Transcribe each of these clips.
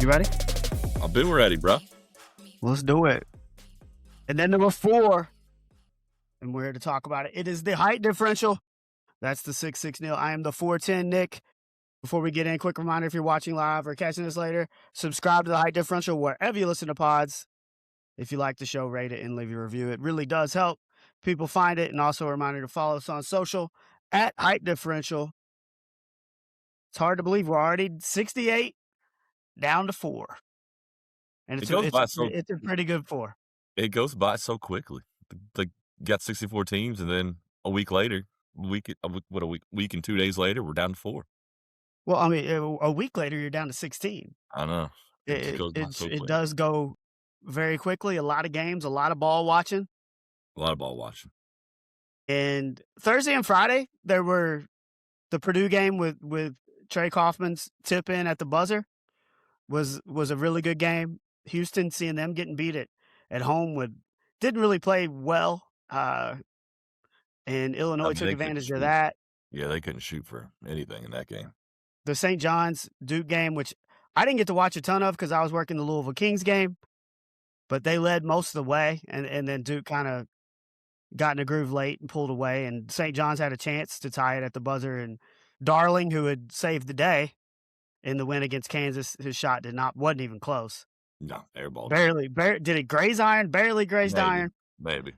You ready? I've been ready, bro. Let's do it. And then number 4, and we're here to talk about it. It is the height differential. That's the 6'6" Neil. I am the 4'10" Nick. Before we get in, quick reminder, if you're watching live or catching this later, subscribe to the height differential wherever you listen to pods. If you like the show, rate it and leave a review. It really does help people find it. And also a reminder to follow us on social at height differential. It's hard to believe we're already 68 down to 4. And it's a pretty good 4. It goes by so quickly. Like, got 64 teams, and then a week later, week and 2 days later, we're down to 4. Well, I mean, a week later, you're down to 16. I know. It does go very quickly. A lot of games, a lot of ball watching. A lot of ball watching. And Thursday and Friday, there were the Purdue game with Trey Kaufman's tip in at the buzzer was a really good game. Houston, seeing them getting beat at home didn't really play well. And Illinois took advantage of that. Yeah, they couldn't shoot for anything in that game. The St. John's Duke game, which I didn't get to watch a ton of because I was working the Louisville Kings game, but they led most of the way, and then Duke kind of got in a groove late and pulled away, and St. John's had a chance to tie it at the buzzer, and Darling, who had saved the day in the win against Kansas, his shot wasn't even close. No, airball. Barely did it graze iron? Barely grazed iron. Maybe.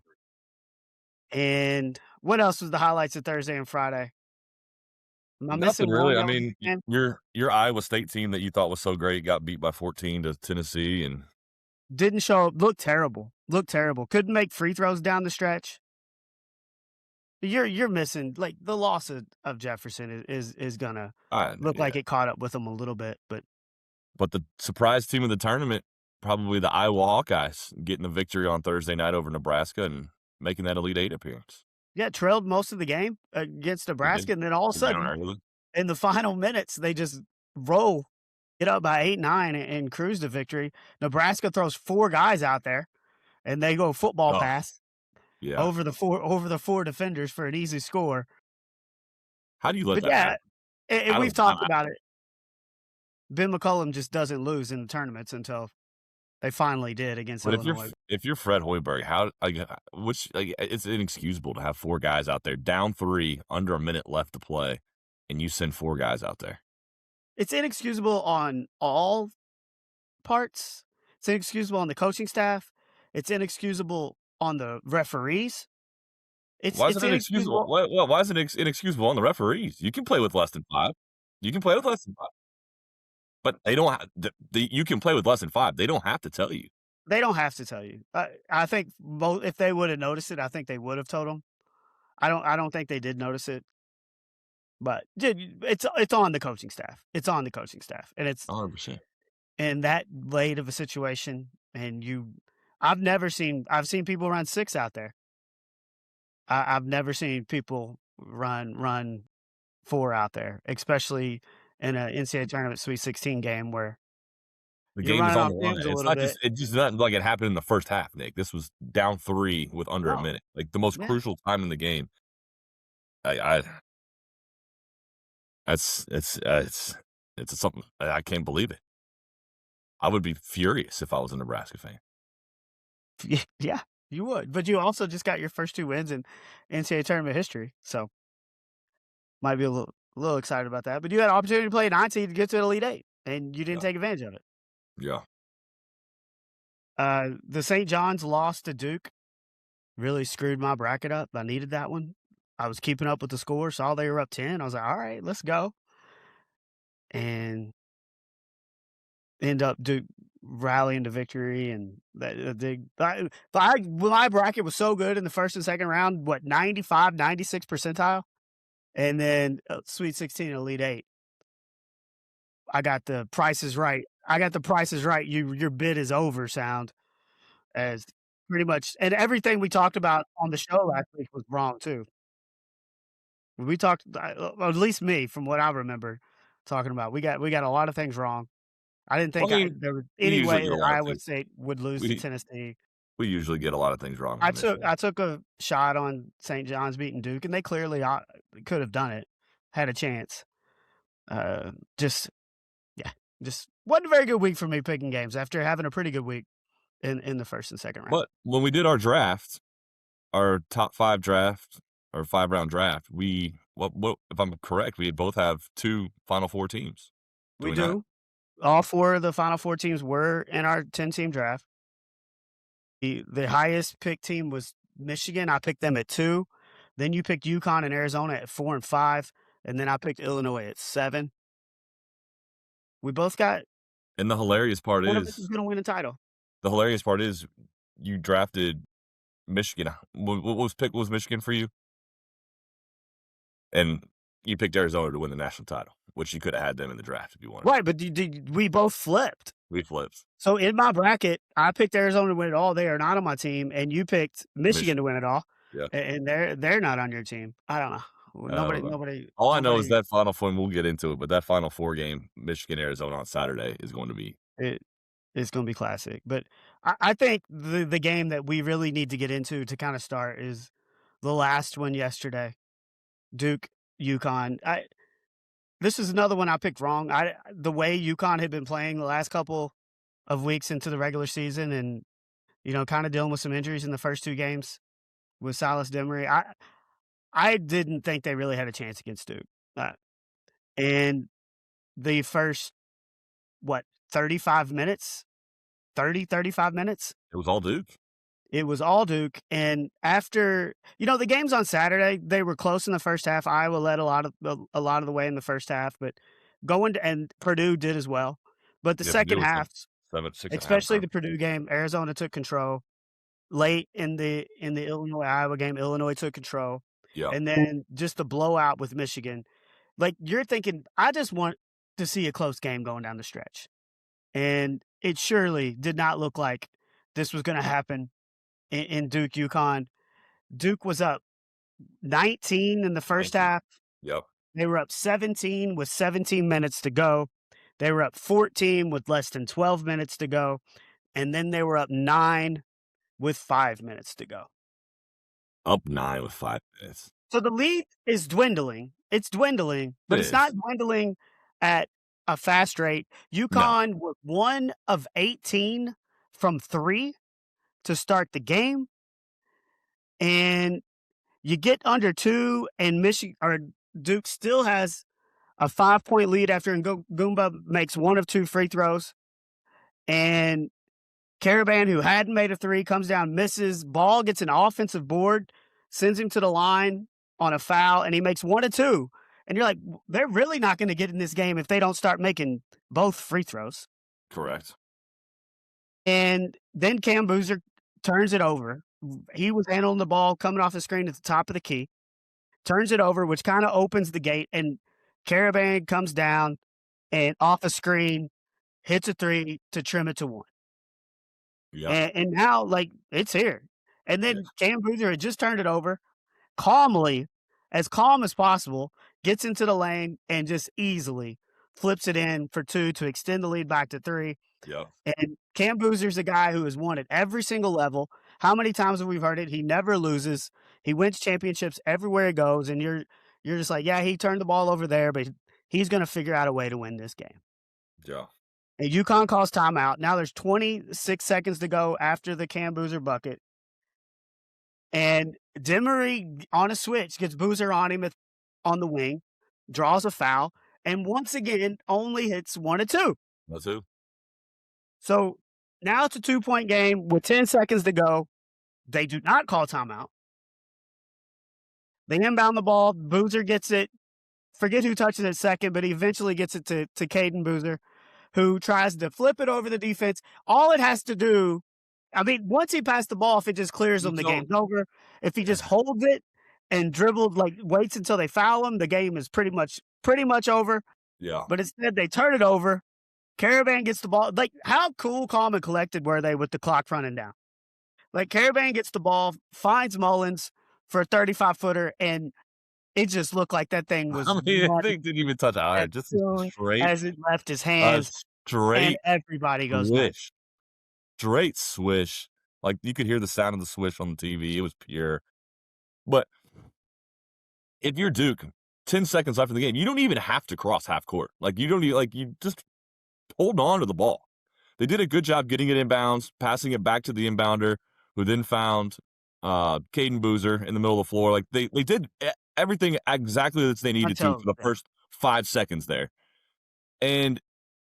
And what else was the highlights of Thursday and Friday? Nothing really. I mean, your Iowa State team that you thought was so great got beat by 14 to Tennessee, and didn't show up. Looked terrible. Couldn't make free throws down the stretch. You're missing, like, the loss of Jefferson is gonna look like it caught up with them a little bit, but the surprise team of the tournament, probably the Iowa Hawkeyes, getting the victory on Thursday night over Nebraska and making that Elite Eight appearance. Yeah, trailed most of the game against Nebraska, and then all of a sudden, in the final minutes, they just get up by 8-9 and cruise to victory. Nebraska throws 4 guys out there, and they go football pass over the four defenders for an easy score. How do you let that happen? And we've talked about it. Ben McCollum just doesn't lose in the tournaments until they finally did against Illinois. If you're Fred Hoiberg, it's inexcusable to have 4 guys out there down 3, under a minute left to play, and you send 4 guys out there. It's inexcusable on all parts. It's inexcusable on the coaching staff. It's inexcusable on the referees. Why is it inexcusable? Why is it inexcusable on the referees? You can play with less than 5. But they don't. You can play with less than 5. They don't have to tell you. They don't have to tell you. I think if they would have noticed it, I think they would have told them. I don't think they did notice it. But it's on the coaching staff. It's on the coaching staff, and it's 100%. In that late of a situation, and I've seen people run 6 out there. I've never seen people run 4 out there, especially in an NCAA tournament Sweet 16 game where the game is on the line. It's just not like it happened in the first half, Nick. This was down 3 with under a minute, like the most crucial time in the game. It's something I can't believe it. I would be furious if I was a Nebraska fan. Yeah, you would. But you also just got your first 2 wins in NCAA tournament history, so might be a little excited about that. But you had an opportunity to play a 9 seed to get to the Elite Eight, and you didn't take advantage of it. Yeah. The St. John's loss to Duke really screwed my bracket up. I needed that one. I was keeping up with the score, saw they were up 10. I was like, all right, let's go. And end up Duke rallying to victory, and my bracket was so good in the first and second round, 95, 96 percentile, and then Sweet 16 Elite 8. I got the prices right. Your bid is over sound, as pretty much, and everything we talked about on the show last week was wrong too. We talked, at least me, from what I remember talking about, we got a lot of things wrong. I didn't think there was any way that Iowa State would lose to Tennessee. We usually get a lot of things wrong. I took a shot on St. John's beating Duke, and they clearly could have done it, had a chance. Just wasn't a very good week for me picking games after having a pretty good week in the first and second round. But when we did our draft, our top 5 draft or 5-round draft, what if I'm correct, we both have 2 Final Four teams. We we do. not? All 4 of the Final Four teams were in our 10-team draft. The highest pick team was Michigan. I picked them at 2. Then you picked UConn and Arizona at 4 and 5, and then I picked Illinois at 7. We both got And the hilarious part one of us is is going to win a title. you drafted Michigan. What was Michigan for you? And you picked Arizona to win the national title, which you could have had them in the draft if you wanted. Right, but we both flipped. We flipped. So in my bracket, I picked Arizona to win it all. They are not on my team, and you picked Michigan to win it all. Yeah. And they're not on your team. I don't know. Nobody. All I know is that Final Four, and we'll get into it, but that Final Four game, Michigan Arizona on Saturday, is going to be it's going to be classic. But I think the game that we really need to get into to kind of start is the last one yesterday, Duke UConn. This is another one I picked wrong. The way UConn had been playing the last couple of weeks into the regular season, and kind of dealing with some injuries in the first 2 games with Silas Demery, I didn't think they really had a chance against Duke. And the first 35 minutes, it was all Duke. It was all Duke. And after, the games on Saturday, they were close in the first half. Iowa led a lot of the way in the first half, but and Purdue did as well. But the second half, 7-6, especially the Purdue game, Arizona took control. Late in the Illinois-Iowa game, Illinois took control. Yeah. And then just the blowout with Michigan. Like, you're thinking, I just want to see a close game going down the stretch. And it surely did not look like this was going to happen in Duke UConn. Duke was up 19 in the first half. Yep. They were up 17 with 17 minutes to go. They were up 14 with less than 12 minutes to go. And then they were up 9 with 5 minutes to go. Up 9 with 5 minutes. So the lead is dwindling. It's dwindling, but it's not dwindling at a fast rate. UConn was 1 of 18 from 3 to start the game. And you get under 2, and Duke still has a 5-point lead after Ngumba makes 1 of 2 free throws. And Caravan, who hadn't made a 3, comes down, misses. Ball gets an offensive board, sends him to the line on a foul, and he makes 1 of 2. And you're like, they're really not going to get in this game if they don't start making both free throws. Correct. And then Cam Boozer turns it over. He was handling the ball coming off the screen at the top of the key. Turns it over, which kind of opens the gate, and Caravan comes down and off a screen, hits a 3 to trim it to 1. Yeah. And now, it's here. And then Cam Boozer had just turned it over calmly, as calm as possible, gets into the lane and just easily flips it in for 2 to extend the lead back to 3. Yeah. And Cam Boozer's a guy who has won at every single level. How many times have we heard it? He never loses. He wins championships everywhere he goes. And you're just like, yeah, he turned the ball over there, but he's going to figure out a way to win this game. Yeah. And UConn calls timeout. Now there's 26 seconds to go after the Cam Boozer bucket. And Demery on a switch gets Boozer on him on the wing, draws a foul, and once again only hits 1 of 2. That's who. So now it's a 2-point game with 10 seconds to go. They do not call timeout. They inbound the ball. Boozer gets it. Forget who touches it second, but he eventually gets it to Caden Boozer, who tries to flip it over the defense. All it has to do, once he passed the ball, if it just clears them, the game's over. If he just holds it and dribbles, waits until they foul him, the game is pretty much over. Yeah. But instead, they turn it over. Caravan gets the ball. How cool, calm, and collected were they with the clock running down? Caravan gets the ball, finds Mullins for a 35-footer, and it just looked like that thing was. The thing didn't even touch iron, just straight as it left his hands. Straight. And everybody goes swish. Straight swish. You could hear the sound of the swish on the TV. It was pure. But if you're Duke, 10 seconds left in the game, you don't even have to cross half court. You don't even, you just hold on to the ball. They did a good job getting it inbounds, passing it back to the inbounder, who then found Caden Boozer in the middle of the floor. Like they did everything exactly as they needed to for the first 5 seconds there. And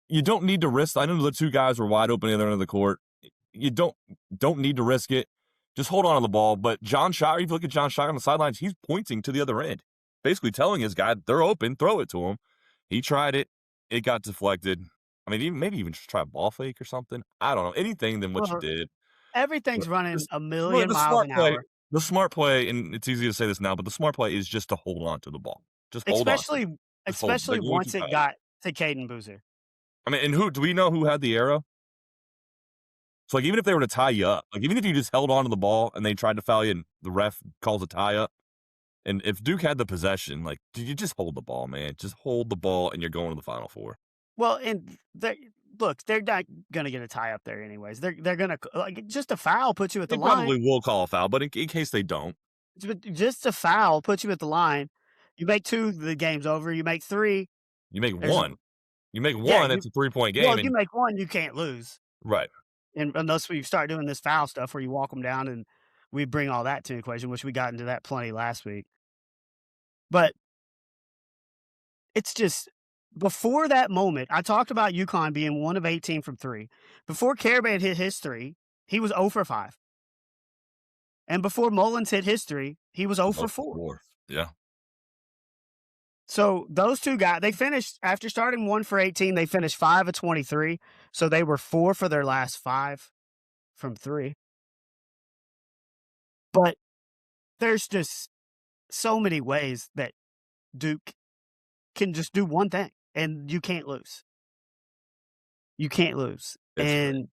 you don't need to risk. I know the two guys were wide open the other end of the court. You don't need to risk it. Just hold on to the ball. But John Shire, if you look at John Shire on the sidelines, he's pointing to the other end, basically telling his guy they're open, throw it to him. He tried it. It got deflected. I mean, maybe even just try a ball fake or something. I don't know. Anything than what you did. Everything's running a million The miles an hour. The smart play, and it's easy to say this now, but the smart play is just to hold on to the ball. Just hold on. Especially once it got to Caden Boozer. I mean, and do we know who had the arrow? So, like, even if they were to tie you up, like, even if you just held on to the ball and they tried to foul you and the ref calls a tie up, and if Duke had the possession, like, you just hold the ball, man. Just hold the ball and you're going to the Final Four. Well, and look, they're not going to get a tie up there anyways. They're going to, like, just a foul puts you at the line. They probably will call a foul, but in case they don't. Just a foul puts you at the line. You make 2, the game's over. You make 3. You make 1. You make 1, it's a 3-point game. Well, you make 1, you can't lose. Right. And unless we start doing this foul stuff where you walk them down and we bring all that to the equation, which we got into that plenty last week. But it's just, before that moment, I talked about UConn being 1 of 18 from 3. Before Karaban hit his 3, he was 0 for 5. And before Mullins hit his 3, he was 0 for 4. Yeah. So those two guys, they finished, after starting 1 for 18, they finished 5 of 23. So they were 4 for their last 5 from 3. But there's just so many ways that Duke can just do one thing, and you can't lose. You can't lose. And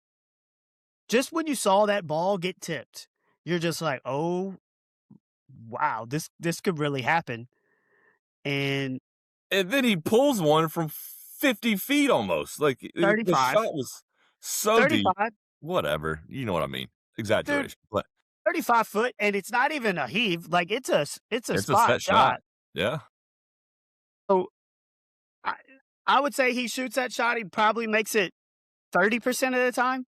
just when you saw that ball get tipped, you're just like, oh, wow, this could really happen. And then he pulls one from 50 feet almost. Like, 35. The shot was so 35. deep. Whatever. You know what I mean. Exaggeration. Dude, but 35 foot, and it's not even a heave. Like, it's a spot set shot. Yeah. So I would say he shoots that shot. He probably makes it 30% of the time.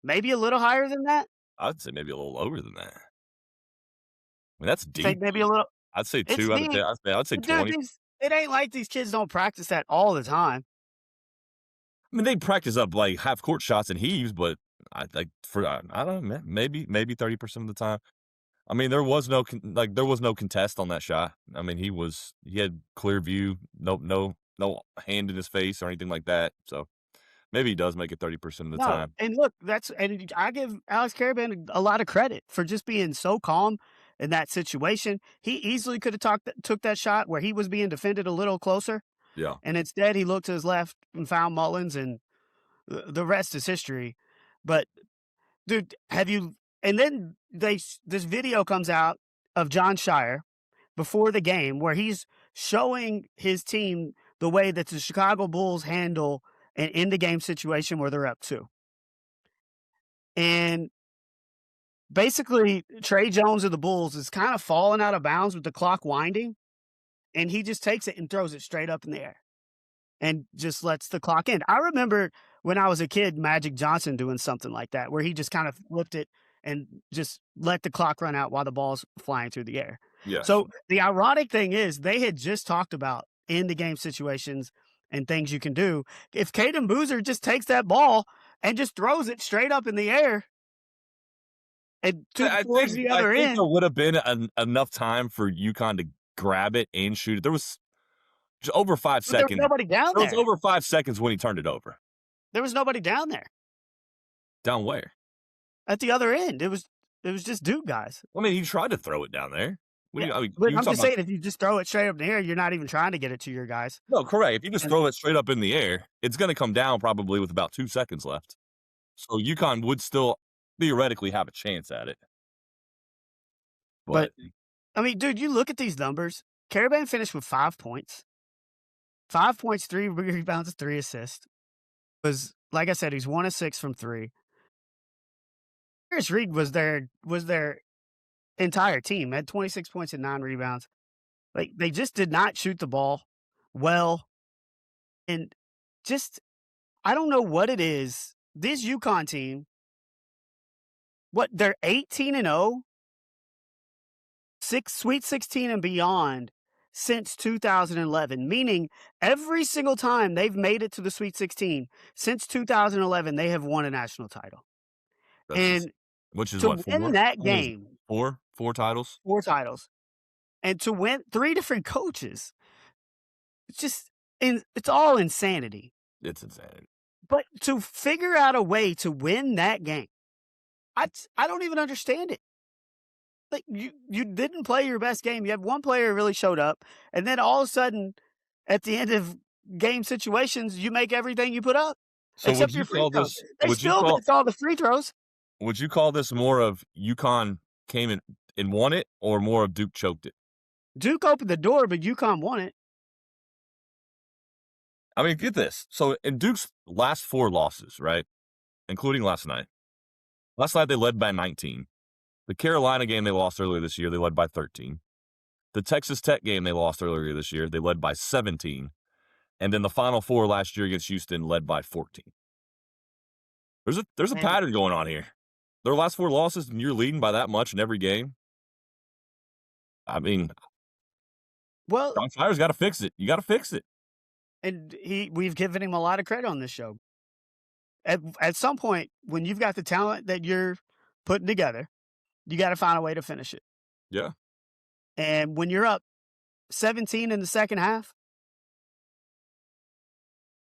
Maybe a little higher than that. I'd say maybe a little lower than that. I mean, that's deep. Think maybe a little. I'd say 2 out of 10. I'd say 20. Dude, it ain't like these kids don't practice that all the time. I mean, they practice up like half court shots and heaves, but I don't know, maybe 30% of the time. I mean, there was no contest on that shot. I mean, he had clear view, no hand in his face or anything like that. So maybe he does make it 30% of the time. And look, and I give Alex Karaban a lot of credit for just being so calm in that situation. He easily could have took that shot where he was being defended a little closer. Yeah. And instead he looked to his left and found Mullins, and the rest is history. But dude, and then this video comes out of John Shire before the game where he's showing his team the way that the Chicago Bulls handle an end-of-game situation where they're up 2. And basically, Trey Jones of the Bulls is kind of falling out of bounds with the clock winding, and he just takes it and throws it straight up in the air and just lets the clock end. I remember when I was a kid, Magic Johnson doing something like that, where he just kind of flipped it and just let the clock run out while the ball's flying through the air. Yeah. So the ironic thing is they had just talked about end-of-game situations and things you can do. If Caden Boozer just takes that ball and just throws it straight up in the air and towards the other end, there would have been enough time for UConn to grab it and shoot it. There was over 5 seconds. There was nobody down there. There was over 5 seconds when he turned it over. There was nobody down there. Down where? At the other end. It was just Duke guys. I mean, he tried to throw it down there. But I'm just saying, if you just throw it straight up in the air, you're not even trying to get it to your guys. No, correct. If you just throw it straight up in the air, it's going to come down probably with about 2 seconds left. So UConn would still theoretically have a chance at it. But I mean, dude, you look at these numbers. Karaban finished with 5 points. 5 points, 3 rebounds, 3 assists. Was, like I said, he's 1 of 6 from 3. Chris Reed was their entire team, had 26 points and 9 rebounds. Like, they just did not shoot the ball well. And just I don't know what it is. This UConn team, they're 18-0, Sweet 16 and beyond since 2011, meaning every single time they've made it to the Sweet 16 since 2011, they have won a national title. That's just, And which is to what, win four? that What is it? game, Four titles. 4 titles, and to win 3 different coaches, it's just it's all insanity. It's insanity. But to figure out a way to win that game, I don't even understand it. Like, you didn't play your best game. You have one player who really showed up, and then all of a sudden, at the end of game situations, you make everything you put up, So except your free throws. They still missed all the free throws. would you call this more of UConn came in and won it, or more of Duke choked it? Duke opened the door, but UConn won it. I mean, get this. So in Duke's last 4 losses, right, including last night. Last night they led by 19. The Carolina game they lost earlier this year, they led by 13. The Texas Tech game they lost earlier this year, they led by 17. And then the Final Four last year against Houston led by 14. There's a pattern going on here. Their last 4 losses, and you're leading by that much in every game. I mean, Well, John Fire's got to fix it. You got to fix it. and we've given him a lot of credit on this show. At some point, when you've got the talent that you're putting together, you got to find a way to finish it. Yeah. And when you're up 17 in the second half,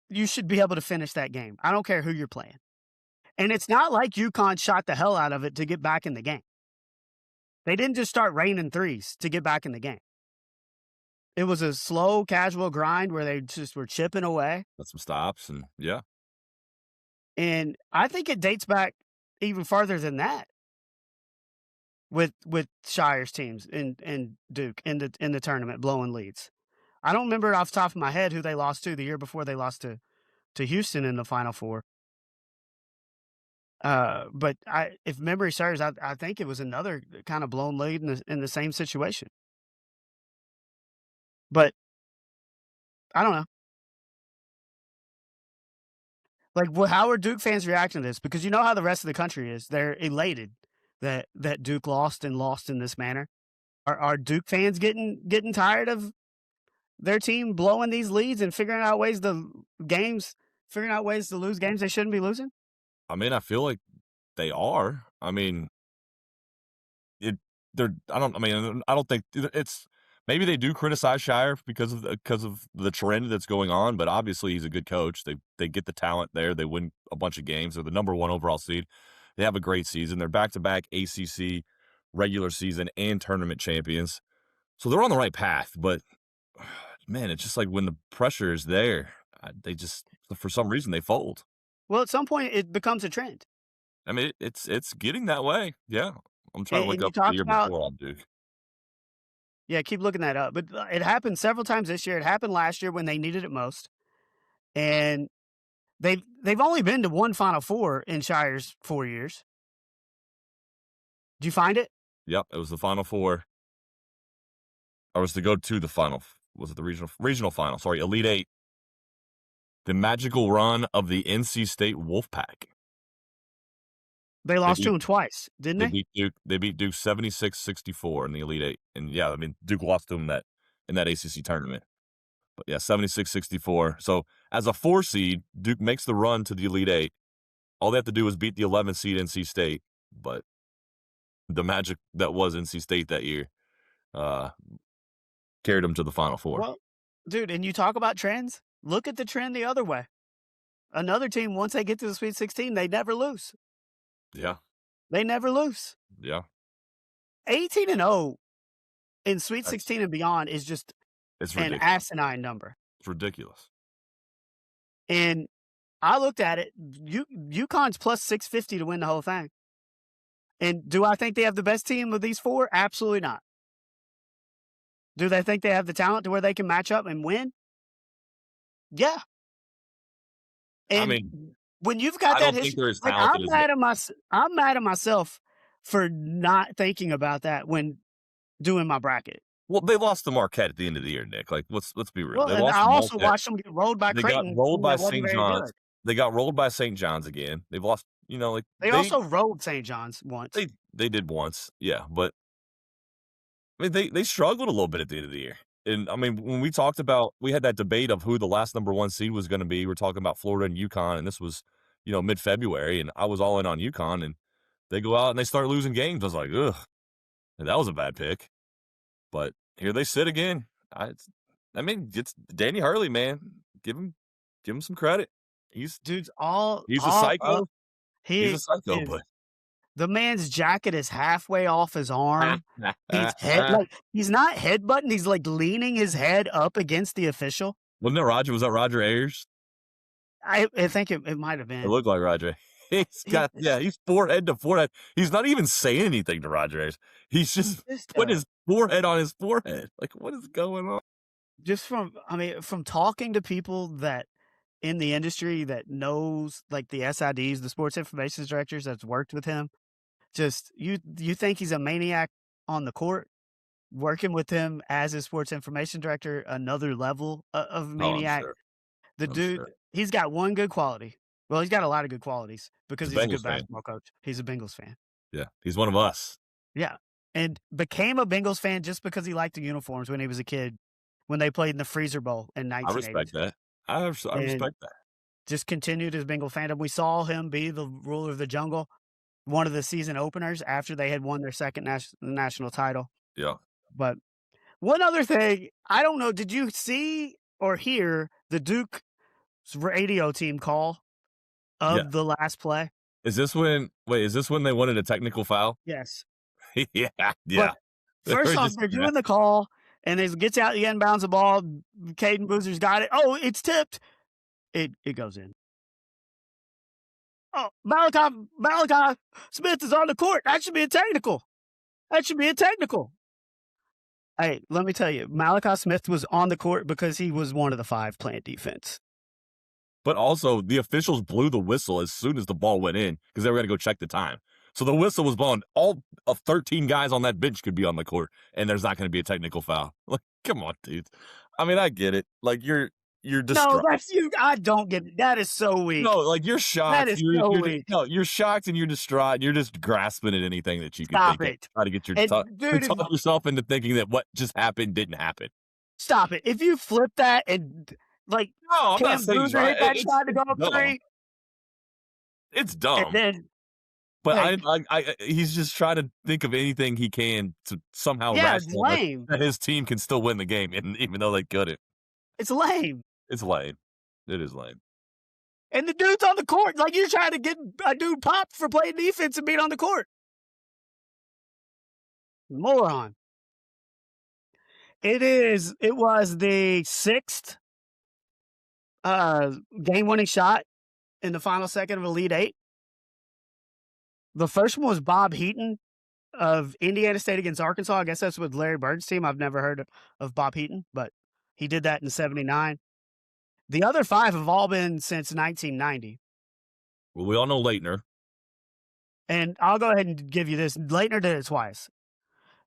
you should be able to finish that game. I don't care who you're playing. And it's not like UConn shot the hell out of it to get back in the game. They didn't just start raining threes to get back in the game. It was a slow, casual grind where they just were chipping away. Got some stops, and yeah. And I think it dates back even farther than that with Shire's teams and Duke in the tournament blowing leads. I don't remember off the top of my head who they lost to the year before they lost to Houston in the Final Four. But if memory serves, I think it was another kind of blown lead in the same situation. But I don't know. Like, how are Duke fans reacting to this? Because you know how the rest of the country is. They're elated that Duke lost in this manner. Are Duke fans getting tired of their team blowing these leads and figuring out ways to lose games they shouldn't be losing? I mean, I feel like they are. I mean, I don't think it's, maybe they do criticize Shire because of the trend that's going on, but obviously he's a good coach. They get the talent there. They win a bunch of games. They're the number 1 overall seed. They have a great season. They're back-to-back ACC regular season and tournament champions. So they're on the right path, but man, it's just like when the pressure is there, they just, for some reason, they fold. Well, at some point it becomes a trend. I mean, it's getting that way. Yeah. I'm trying to look up the year before on Duke. Yeah, keep looking that up. But it happened several times this year. It happened last year when they needed it most. And they've only been to one Final Four in Shire's 4 years. Did you find it? Yep, it was the Final Four. Or was to go to the final. Was it the regional final? Sorry, Elite 8. The magical run of the NC State Wolfpack. They lost to them twice, didn't they? They beat Duke 76-64 in the Elite 8. And yeah, I mean, Duke lost to them in that ACC tournament. But yeah, 76-64. So as a 4 seed, Duke makes the run to the Elite 8. All they have to do is beat the 11 seed NC State. But the magic that was NC State that year carried them to the Final Four. Well, dude, and you talk about trends. Look at the trend the other way. Another team, once they get to the Sweet 16, they never lose. Yeah. They never lose. Yeah. 18-0 in Sweet 16 and beyond is just an asinine number. It's ridiculous. And I looked at it. UConn's plus 650 to win the whole thing. And do I think they have the best team of these 4? Absolutely not. Do they think they have the talent to where they can match up and win? Yeah. And I mean, when you've got that history, like, I'm mad at myself for not thinking about that when doing my bracket. Well, they lost to Marquette at the end of the year, Nick. Like, let's be real. Well, They and I lost to also Marquette. watched them get rolled by They got Creighton, rolled who by that wasn't St. very John's. good. They got rolled by St. John's again. They've lost, like They also rolled St. John's once. they did once, yeah. But I mean, they struggled a little bit at the end of the year. And I mean, when we had that debate of who the last number 1 seed was going to be. We're talking about Florida and UConn, and this was, mid-February, and I was all in on UConn, and they go out and they start losing games. I was like, ugh, and that was a bad pick. But here they sit again. It's Danny Hurley, man. Give him some credit. He's all a psycho. up. He's a psycho, is but the man's jacket is halfway off his arm. wasn't He's not headbutting, he's, like, leaning his head up against the official. it Roger? Was that Roger Ayers? I think it might have been. It looked like Roger. He's forehead to forehead. He's not even saying anything to Roger Ayers. He's just put his forehead on his forehead. Like, what is going on? Just from talking to people that in the industry that knows, like, the SIDs, the sports information directors that's worked with him, just you think he's a maniac on the court, working with him as his sports information director, another level of maniac. Sure. The dude, he's got one good quality. Well, he's got a lot of good qualities because he's a good basketball coach. He's a Bengals fan. Yeah, he's one of us. Yeah, and became a Bengals fan just because he liked the uniforms when he was a kid, when they played in the Freezer Bowl in 1980. I respect that. I respect that. Just continued his Bengal fandom. We saw him be the ruler of the jungle, one of the season openers after they had won their second national title. Yeah. But one other thing, I don't know, did you see or hear the Duke's radio team call of the last play? Is this when they wanted a technical foul? Yes. Yeah. But first off, they're doing the call, and it gets out the end, bounds the ball. Caden Boozer's got it. Oh, it's tipped. It goes in. Oh, Malachi Smith is on the court. That should be a technical. Hey, let me tell you, Malachi Smith was on the court because he was one of the 5 playing defense. But also, the officials blew the whistle as soon as the ball went in because they were going to go check the time. So the whistle was blown. All of 13 guys on that bench could be on the court, and there's not going to be a technical foul. Like, come on, dude. I mean, I get it. Like, you're distraught. No, that's you. I don't get it. That is so weak. No, like, you're shocked. That is so weak. No, you're shocked and you're distraught. And you're just grasping at anything that you can think of. Try to get talk yourself into thinking that what just happened didn't happen. Stop it. If you flip that and, like, no, I'm not saying Boozer hit that shot to go up 3. It's dumb. And then, but he's just trying to think of anything he can to somehow rationalize that his team can still win the game, and even though they couldn't. It's lame. It's lame. It is lame. And the dude's on the court. Like, you're trying to get a dude popped for playing defense and being on the court. Moron. It was the 6th game-winning shot in the final second of Elite 8. The first one was Bob Heaton of Indiana State against Arkansas. I guess that's with Larry Bird's team. I've never heard of Bob Heaton, but he did that in 79. The other 5 have all been since 1990. Well, we all know Leitner. And I'll go ahead and give you this. Leitner did it twice.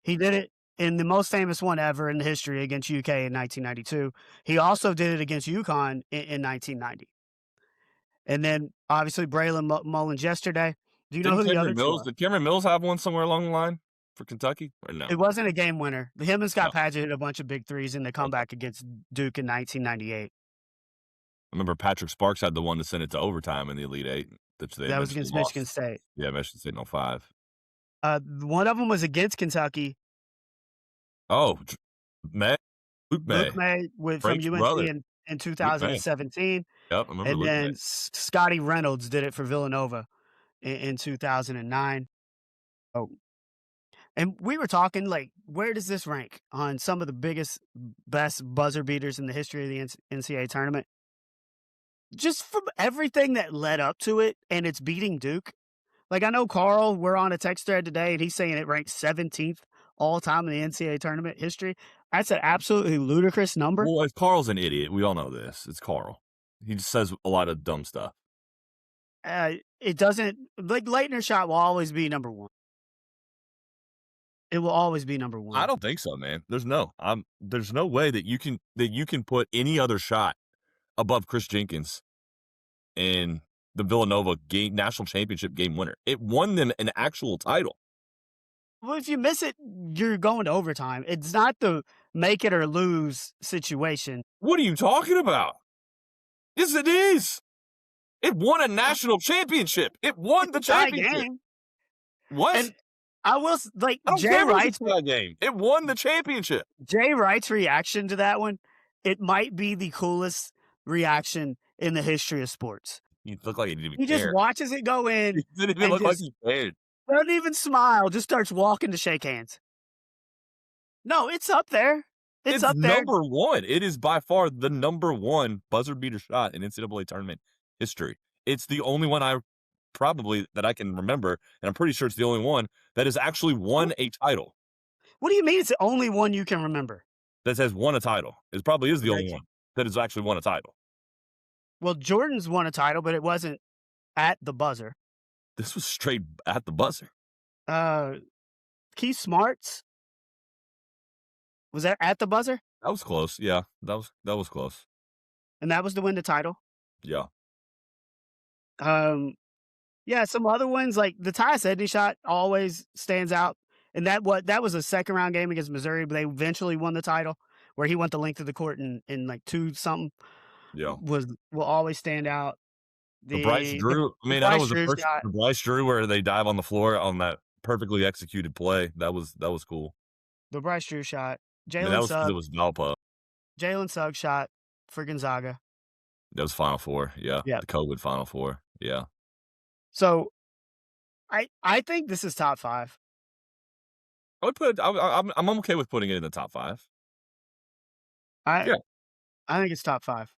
He did it in the most famous one ever in the history against UK in 1992. He also did it against UConn in 1990. And then, obviously, Braylon Mullins yesterday. Do you know who the other two are? Did Cameron Mills have one somewhere along the line for Kentucky? Or no? It wasn't a game winner. Him and Scott Padgett hit a bunch of big threes in the comeback against Duke in 1998. I remember Patrick Sparks had the one to send it to overtime in the Elite 8. That was against Michigan State. Yeah, Michigan State in 05. One of them was against Kentucky. Oh, May. Luke May. Luke May from UNC in 2017. Yep, I remember and Luke then May. Scotty Reynolds did it for Villanova in 2009. Oh, and we were talking, like, where does this rank on some of the biggest, best buzzer beaters in the history of the NCAA tournament? Just from everything that led up to it, and it's beating Duke. Like, I know Carl, we're on a text thread today, and he's saying it ranks 17th all time in the NCAA tournament history. That's an absolutely ludicrous number. Well, Carl's an idiot. We all know this. It's Carl. He just says a lot of dumb stuff. It doesn't, like, Leitner's shot will always be number 1. It will always be number I one. don't think so, man. There's no way that you can put any other shot above Chris Jenkins in the Villanova game national championship game winner. It won them an actual title. Well, if you miss it, you're going to overtime. It's not the make it or lose situation. What are you talking about? Yes, it is. It won a national championship. It won the Tie championship. game. What? And I will like I don't Jay care if Wright's it's a tie game. It won the championship. reaction to that one. It might be the coolest reaction in the history of sports. You look like he didn't even He just care. watches it go in. He didn't even and look like just he cared. doesn't even smile. Just starts walking to shake hands. No, it's up there. It's up there. number one. It is by far the number one buzzer beater shot in NCAA tournament history. It's the only one that I can remember, and I'm pretty sure it's the only one that has actually won a title. What do you mean it's the only one you can remember? That has won a title. It probably is the only one that has actually won a title. Well, Jordan's won a title, but it wasn't at the buzzer. This was straight at the buzzer. Keith Smart's, was that at the buzzer? That was close. Yeah, that was close. And that was to win the title. Yeah. Yeah, some other ones like the Ty Sedney shot always stands out. And that was a second round game against Missouri, but they eventually won the title where he went the length of the court in like 2-something. Yeah. Will always stand out. The Bryce Drew. I know it was the first the Bryce Drew where they dive on the floor on that perfectly executed play. That was cool. The Bryce Drew shot. That was because it was Valpo. Jalen Suggs shot for Gonzaga. That was Final Four. Yeah. Yeah. The COVID Final Four. Yeah. So I think this is top 5. I would put. I'm okay with putting it in the top 5. I think it's top 5.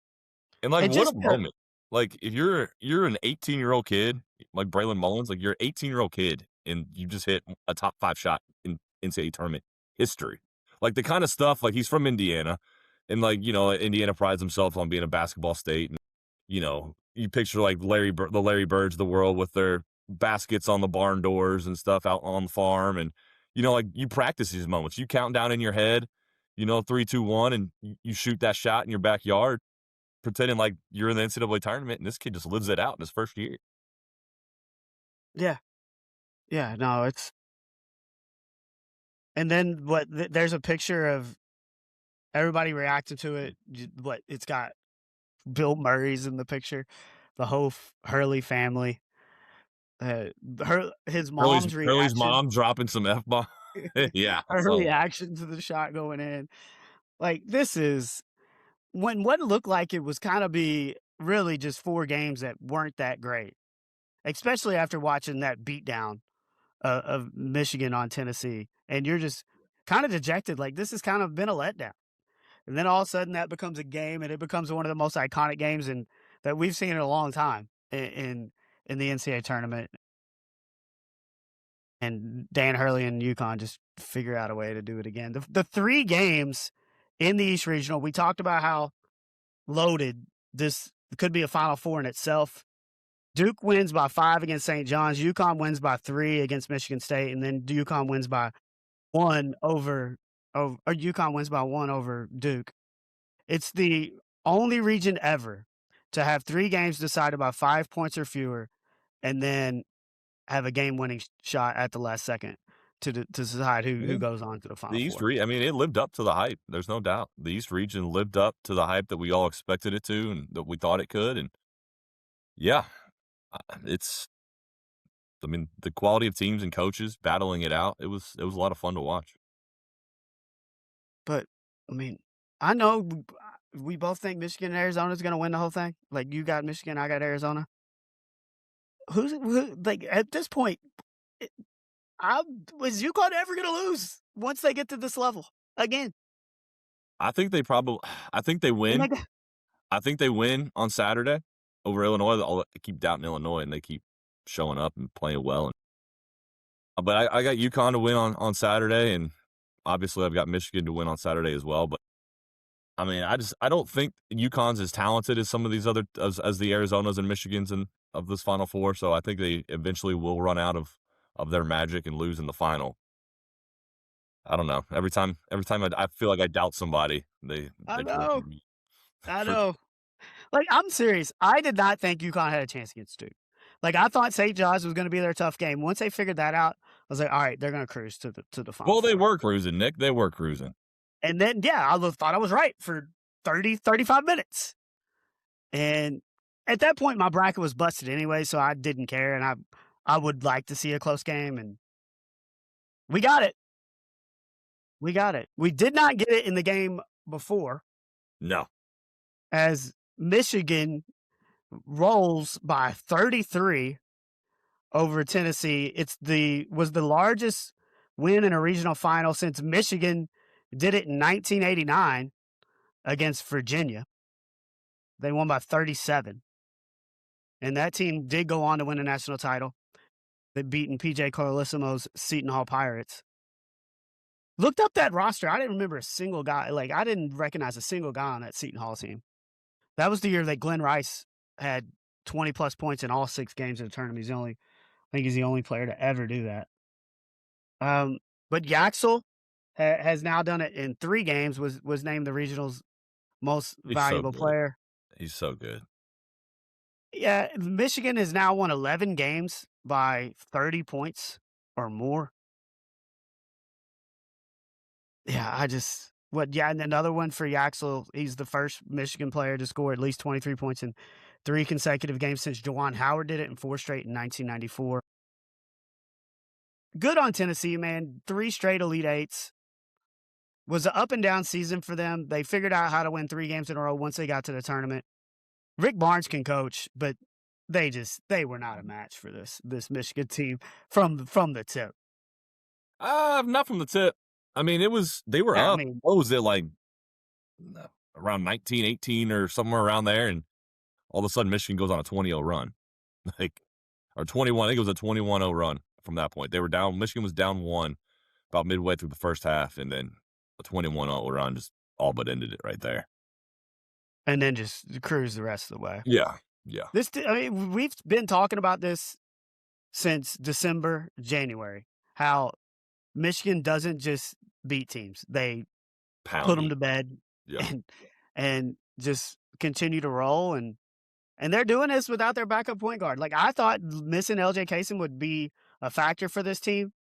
And like, what a moment! Like, if you're an 18-year-old kid like Braylon Mullins, like you're an 18-year-old kid and you just hit a top 5 shot in NCAA tournament history. Like the kind of stuff. Like he's from Indiana, and like Indiana prides himself on being a basketball state. And you picture like the Larry Birds of the world with their baskets on the barn doors and stuff out on the farm, and like you practice these moments. You count down in your head, 3, 2, 1, and you shoot that shot in your backyard, pretending like you're in the NCAA tournament, and this kid just lives it out in his first year. Yeah. Yeah, no, it's. And then there's a picture of everybody reacting to it. It's got Bill Murray's in the picture, the whole Hurley family. His mom's reaction. Hurley's mom dropping some F-bomb. Yeah. Her reaction to the shot going in. Like, this is when what looked like it was kind of be really just 4 games that weren't that great, especially after watching that beatdown of Michigan on Tennessee. And you're just kind of dejected. Like, this has kind of been a letdown. And then all of a sudden that becomes a game, and it becomes one of the most iconic games that we've seen in a long time in the NCAA tournament. And Dan Hurley and UConn just figure out a way to do it again. The 3 games in the East Regional, we talked about how loaded this could be a Final Four in itself. Duke wins by 5 against St. John's. UConn wins by 3 against Michigan State, and then UConn wins by 1 over Duke. It's the only region ever to have 3 games decided by 5 points or fewer, and then have a game-winning shot at the last second to decide who goes on to the Final Four. The East region, it lived up to the hype. There's no doubt. The East region lived up to the hype that we all expected it to, and that we thought it could. And yeah, the quality of teams and coaches battling it out. It was a lot of fun to watch. But I know we both think Michigan and Arizona is going to win the whole thing. Like, you got Michigan, I got Arizona. Who like at this point? Is UConn ever going to lose once they get to this level again? I think they win. I think they win on Saturday over Illinois. They keep doubting Illinois, and they keep showing up and playing well. But I got UConn to win on Saturday, and obviously I've got Michigan to win on Saturday as well. But I don't think UConn's as talented as some of these other as the Arizonas and Michigans of this Final Four. So I think they eventually will run out of their magic and lose in the final. I don't know. Every time I feel like I doubt somebody, I they prove know. me I for know. Like, I'm serious. I did not think UConn had a chance against Duke. Like, I thought St. John's was gonna be their tough game. Once they figured that out, I was like, "Alright, they're gonna cruise to the Final well, they Four." were cruising, Nick. They were cruising. And then, yeah, thought I was right for 30, 35 minutes. And at that point, my bracket was busted anyway, so I didn't care, and I would like to see a close game, and we got it. We got it. We did not get it in the game before No. as Michigan rolls by 33 over Tennessee. Was the largest win in a regional final since Michigan did it in 1989 against Virginia. They won by 37. And that team did go on to win a national title. They'd beaten PJ Carlissimo's Seton Hall Pirates. Looked up that roster. I didn't remember a single guy. Like, I didn't recognize a single guy on that Seton Hall team. That was the year that Glenn Rice had 20 plus points in all 6 games of the tournament. I think he's the only player to ever do that. But Yaxel has now done it in 3 games. Was named the regional's most He's so valuable good. player. He's so good. Yeah, Michigan has now won 11 games by 30 points or more. Yeah, and another one for Yaxel. He's the first Michigan player to score at least 23 points in 3 consecutive games since Juwan Howard did it in 4 straight in 1994. Good on Tennessee, man. 3 straight Elite Eights. Was an up and down season for them. They figured out how to win 3 games in a row once they got to the tournament. Rick Barnes can coach, but they were not a match for this Michigan team from the tip. Not from the tip. I mean, they were Yeah, I up. mean, What was it like? Around 1918 or somewhere around there, and all of a sudden Michigan goes on a 20-0 run, like or 21. I think it was a 21-0 run from that point. They were down. Michigan was down 1 about midway through the first half, and then a 21-0 run just all but ended it right there. and then just cruise the rest of the way. Yeah, yeah. We've been talking about this since December, January. How Michigan doesn't just beat teams; they put them to bed Yeah. and just continue to roll. And they're doing this without their backup point guard. Like, I thought missing LJ Kaysen would be a factor for this team,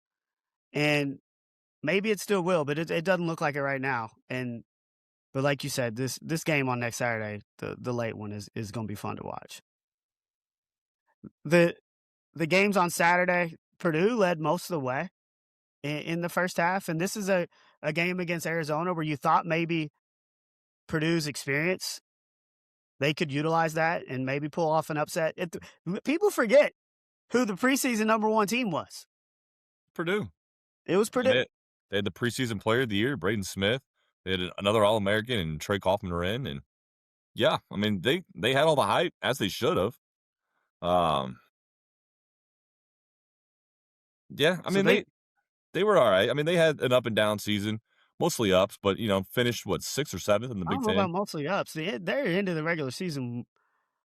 and maybe it still will, but it doesn't look like it right now. But like you said, this game on next Saturday, the late one is going to be fun to watch. The games on Saturday, Purdue led most of the way in the first half, and this is a game against Arizona where you thought maybe Purdue's experience, they could utilize that and maybe pull off an upset. People forget who the preseason number 1 team was. Purdue. It was Purdue. They had the preseason player of the year, Braden Smith. They had another All-American and Trey Kaufman-Renn, and yeah, I mean they had all the hype as they should have. Yeah, I mean they were all right. I mean they had an up and down season, mostly ups, but finished 6th or 7th in the I Big don't know Ten. about mostly ups. Their end of the regular season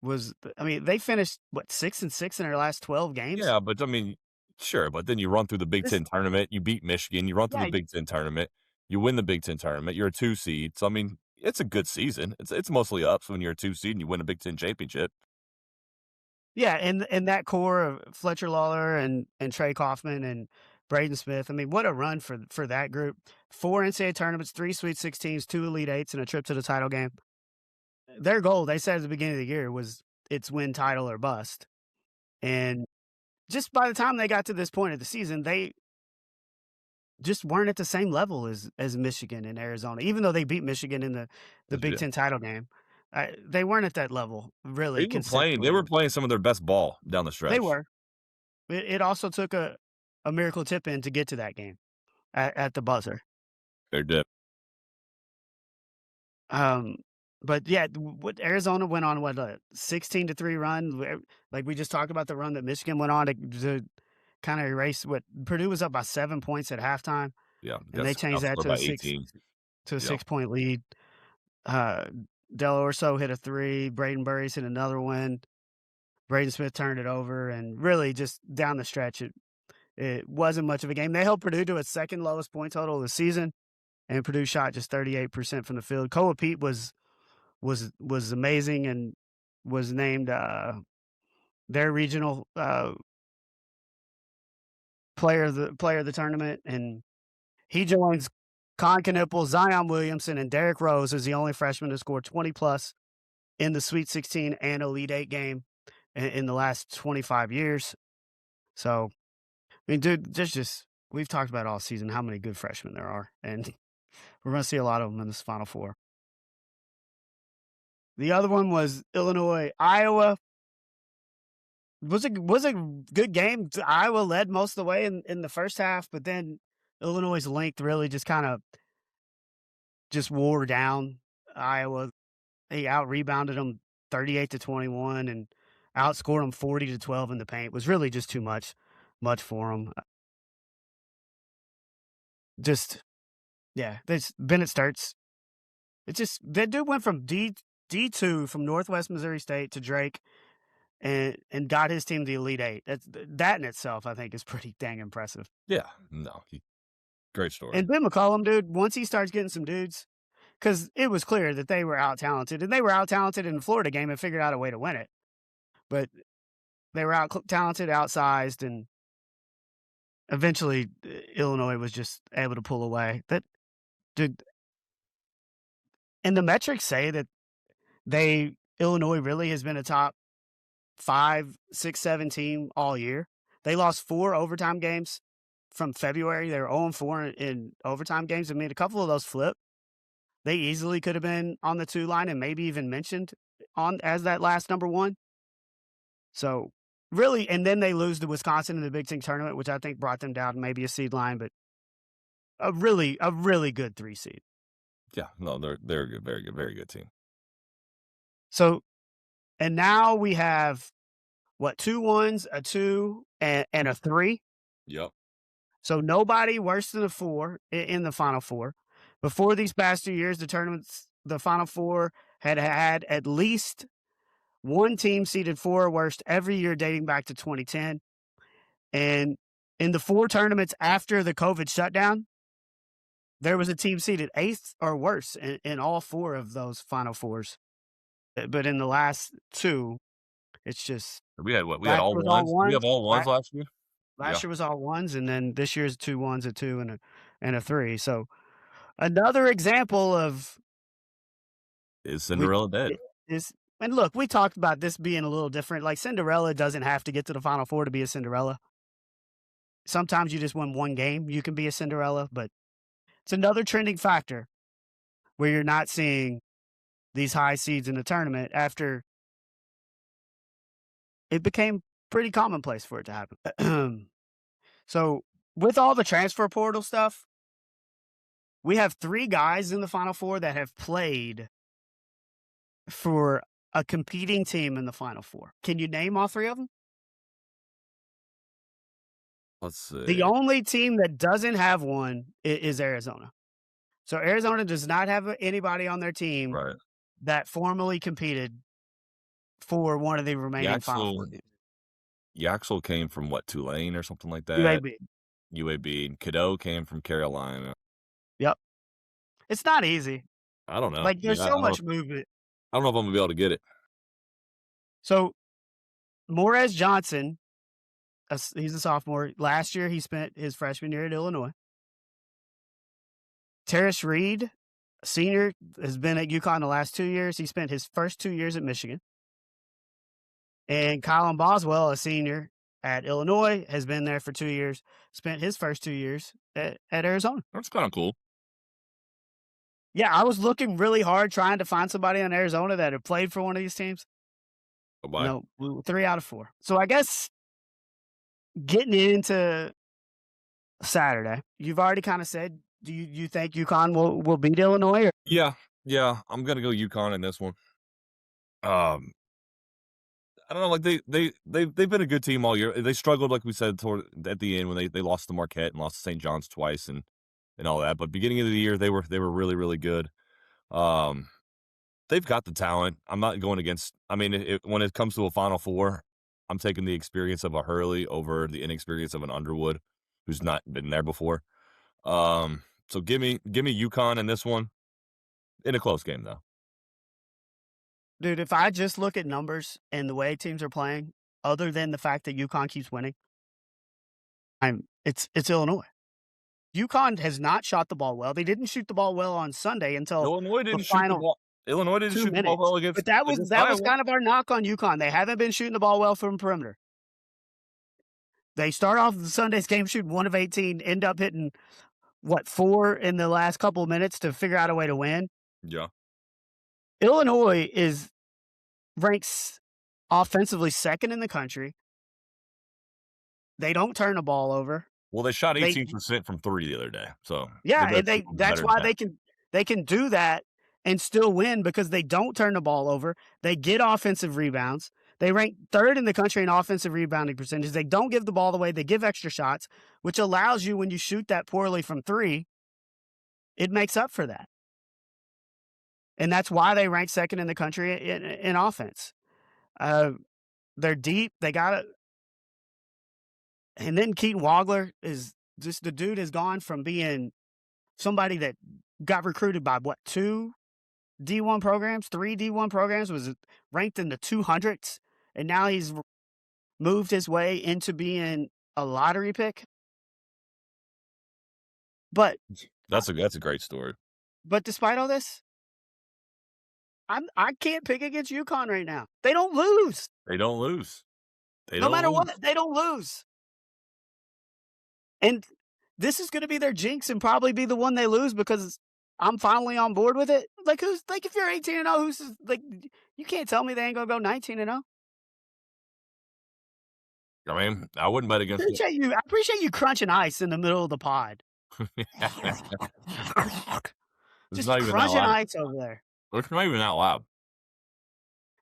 was, I mean, they finished 6-6 in their last 12 games. Yeah, but I mean, sure, but then you run through the Big Ten tournament, you beat Michigan, you run through Yeah, the Big Ten tournament, you win the Big Ten tournament, you're a 2 seed. So I mean, it's a good season. It's mostly ups when you're a 2 seed and you win a Big Ten championship. yeah, and that core of Fletcher Lawler and Trey Kaufman and Braden Smith. I mean, what a run for that group. 4 NCAA tournaments, 3 Sweet 16s, 2 Elite Eights, and a trip to the title game. Their goal, they said at the beginning of the year, was it's win title or bust. And just by the time they got to this point of the season, they just weren't at the same level as Michigan and Arizona, even though they beat Michigan in the Big Yeah. Ten title game. They weren't at that level, really. They were playing some of their best ball down the stretch. They were. It also took a miracle tip in to get to that game at the buzzer. They did. But yeah, what Arizona went on, what, a 16-3 run? Like we just talked about the run that Michigan went on to kind of erase what Purdue was up by 7 points at halftime. Yeah, And they changed that to a 6-point lead. Del Orso hit a 3. Braden Burris hit another one. Braden Smith turned it over, and really just down the stretch, it wasn't much of a game. They held Purdue to its second lowest point total of the season, and Purdue shot just 38% from the field. Koa Pete was amazing and was named their regional player of the tournament, and he joins Con Knippel, Zion Williamson, and Derrick Rose as the only freshman to score 20 plus in the Sweet 16 and Elite 8 game in the last 25 years. So, I mean, dude, just we've talked about all season how many good freshmen there are, and we're going to see a lot of them in this Final Four. The other one was Illinois, Iowa. Was a good game. Iowa led most of the way in the first half, but then Illinois' length really just kind of just wore down Iowa. They out-rebounded them 38-21 and outscored them 40-12 in the paint. It was really just too much for them. Just, yeah, Bennett starts. It's just, that dude went from D2 from Northwest Missouri State to Drake and got his team the Elite 8. That in itself, I think, is pretty dang impressive. Yeah, no, great story. And Ben McCollum, dude, once he starts getting some dudes, because it was clear that they were out-talented, and they were out-talented in the Florida game and figured out a way to win it. But they were out-talented, outsized, and eventually Illinois was just able to pull away. That, dude, and the metrics say that Illinois really has been a top 5, 6, 7 team all year. They lost 4 overtime games from February. They were 0-4 in overtime games. I mean, a couple of those flipped. They easily could have been on the 2 line and maybe even mentioned on as that last number 1. So really, and then they lose to Wisconsin in the Big Ten tournament, which I think brought them down maybe a seed line, but a really good 3 seed. Yeah, no, they're a good, very good team. So, and now we have what, 2 1s, a 2, and a 3. Yep. So nobody worse than a 4 in the Final Four. Before these past 2 years, the Final Four had at least one team seeded 4 or worst every year dating back to 2010. And in the 4 tournaments after the COVID shutdown, there was a team seeded 8th or worse in all 4 of those Final Fours. But in the last 2, it's just we had what? We had all ones. We have all ones last year. Last year was all 1s, and then this year's 2 1s, a 2, and a 3. So another example of is Cinderella dead? And look, we talked about this being a little different. Like, Cinderella doesn't have to get to the Final Four to be a Cinderella. Sometimes you just win 1 game, you can be a Cinderella, but it's another trending factor where you're not seeing these high seeds in the tournament after it became pretty commonplace for it to happen. So with all the transfer portal stuff, we have 3 guys in the Final Four that have played for a competing team in the Final Four. Can you name all 3 of them? Let's see. The only team that doesn't have one is Arizona. So Arizona does not have anybody on their team that formally competed for one of the remaining Final Four teams. Yaxel came from what, Tulane or something like that? UAB. And Cadeau came from Carolina. Yep. It's not easy. I don't know. Like, there's so much movement. I don't know if I'm going to be able to get it. So, Morez Johnson, he's a sophomore. Last year, he spent his freshman year at Illinois. Terrace Reed, a senior, has been at UConn the last 2 years. He spent his first 2 years at Michigan. And Colin Boswell, a senior at Illinois, has been there for 2 years, spent his first 2 years at Arizona. That's kind of cool. Yeah, I was looking really hard trying to find somebody on Arizona that had played for one of these teams. No, 3 out of 4. So I guess getting into Saturday, you've already kind of said, do you think UConn will beat Illinois? Or? Yeah, I'm gonna go UConn in this one. I don't know, like they've been a good team all year. They struggled, like we said, at the end when they lost to Marquette and lost to St. John's twice and all that. But beginning of the year, they were really, really good. They've got the talent. I'm not going against. I mean, when it comes to a Final Four, I'm taking the experience of a Hurley over the inexperience of an Underwood, who's not been there before. So give me UConn in this one, in a close game though. Dude, if I just look at numbers and the way teams are playing, other than the fact that UConn keeps winning, it's Illinois. UConn has not shot the ball well. They didn't shoot the ball well on Sunday until Illinois the didn't shoot the final ball. Illinois didn't 2 shoot the ball minutes. well But against that was Iowa. kind of our knock on UConn. They haven't been shooting the ball well from perimeter. They start off the Sunday's game shooting 1 of 18, end up hitting, 4 in the last couple of minutes to figure out a way to win. Yeah. Illinois ranks offensively second in the country. They don't turn the ball over. Well, they shot 18% from 3 the other day. So yeah, and that's why they can do that and still win, because they don't turn the ball over. They get offensive rebounds. They rank 3rd in the country in offensive rebounding percentage. They don't give the ball away. They give extra shots, which allows you, when you shoot that poorly from 3, it makes up for that. And that's why they rank 2nd in the country in offense. They're deep. They got it. And then Keaton Wagler is just, the dude has gone from being somebody that got recruited by 2 D1 programs, 3 D1 programs, was ranked in the 200s, and now he's moved his way into being a lottery pick. But that's a great story. But despite all this, I can't pick against UConn right now. They don't lose. No matter what, they don't lose. And this is going to be their jinx and probably be the one they lose, because I'm finally on board with it. Like, if you're 18-0, who's like, you can't tell me they ain't going to go 19-0. I mean, I wouldn't bet against it. I appreciate you crunching ice in the middle of the pod. Just crunching ice over there. It's not even that loud.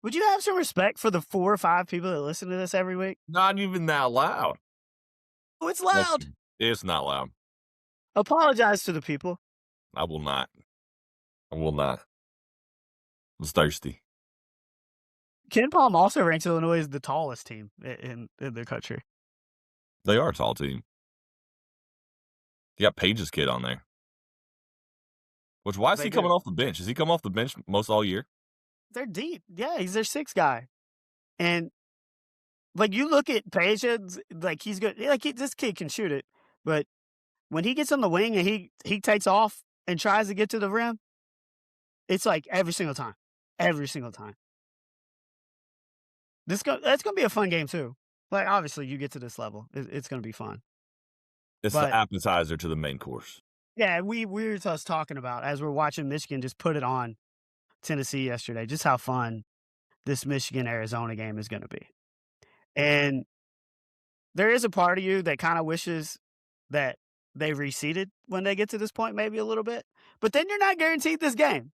Would you have some respect for the 4 or 5 people that listen to this every week? Not even that loud. Oh, it's loud. It's not loud. Apologize to the people. I will not. I was thirsty. Ken Palm also ranks Illinois as the tallest team in the country. They are a tall team. You got Page's kid on there. Why is he coming off the bench? Has he come off the bench most all year? They're deep. Yeah, he's their 6th guy. And, like, you look at Page, like, he's good. Like, this kid can shoot it. But when he gets on the wing and he takes off and tries to get to the rim, it's like every single time. Every single time. That's going to be a fun game, too. Like, obviously, you get to this level, it's going to be fun. It's the appetizer to the main course. Yeah, we were just talking about, as we're watching Michigan just put it on Tennessee yesterday, just how fun this Michigan-Arizona game is going to be. And there is a part of you that kind of wishes that they reseeded when they get to this point, maybe a little bit. But then you're not guaranteed this game.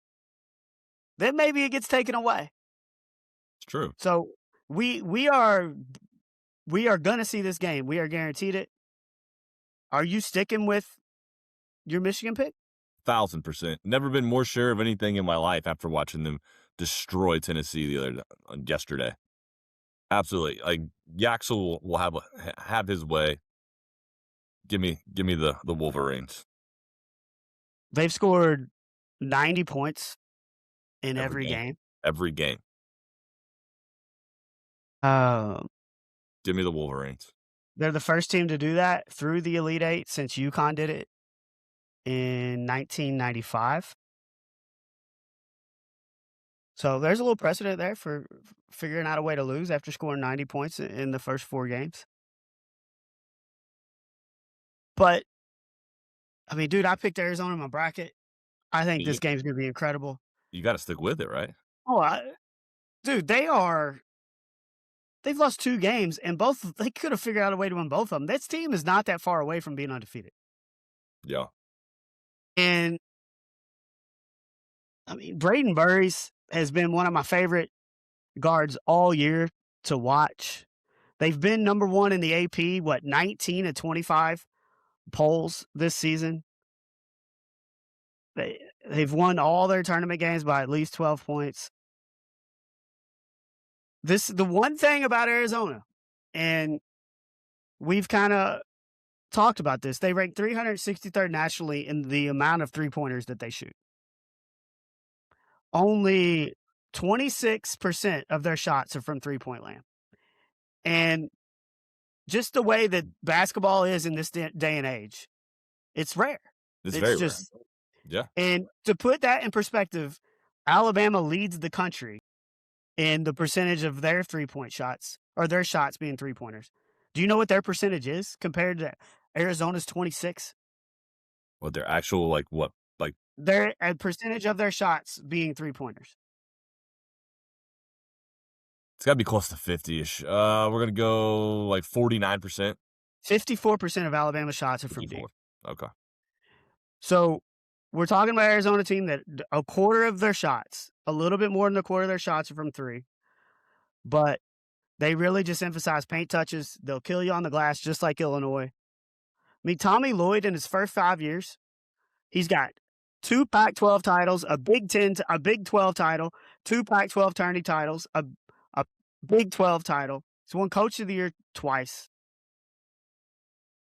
Then maybe it gets taken away. It's true. So we are going to see this game. We are guaranteed it. Are you sticking with your Michigan pick? 1,000%. Never been more sure of anything in my life after watching them destroy Tennessee yesterday. Absolutely. Like, Yaxel will have his way. Give me the Wolverines. They've scored 90 points in every game. Every game. Give me the Wolverines. They're the first team to do that through the Elite Eight since UConn did it in 1995. So there's a little precedent there for figuring out a way to lose after scoring 90 points in the first 4 games. But, I mean, dude, I picked Arizona in my bracket. I think this game's going to be incredible. You got to stick with it, right? Oh, dude, they've lost 2 games, and they could have figured out a way to win both of them. This team is not that far away from being undefeated. Yeah. And, I mean, Braden Burries has been one of my favorite guards all year to watch. They've been number 1 in the AP, 19 of 25 polls this season. They've won all their tournament games by at least 12 points. The one thing about Arizona And we've kind of talked about this. They rank 363rd nationally in the amount of three-pointers that they shoot. Only 26% of their shots are from three-point land. And just the way that basketball is in this day and age, it's rare. It's It's very just rare. Yeah. And to put that in perspective, Alabama leads the country in the percentage of their three-point shots, or their shots being three-pointers. Do you know what their percentage is compared to Arizona's 26? What their actual what? Like Their a percentage of their shots being three-pointers. it's got to be close to 50ish. We're going to go like 49%. 54% of Alabama shots are from deep. Okay. So we're talking about Arizona team that a quarter of their shots, a little bit more than a quarter of their shots are from three, but they really just emphasize paint touches. They'll kill you on the glass, just like Illinois. I mean, Tommy Lloyd in his first 5 years, he's got 2 Pac-12 titles, a Big 12 title, 2 Pac-12 tourney titles, a Big 12 title. He's won Coach of the Year twice.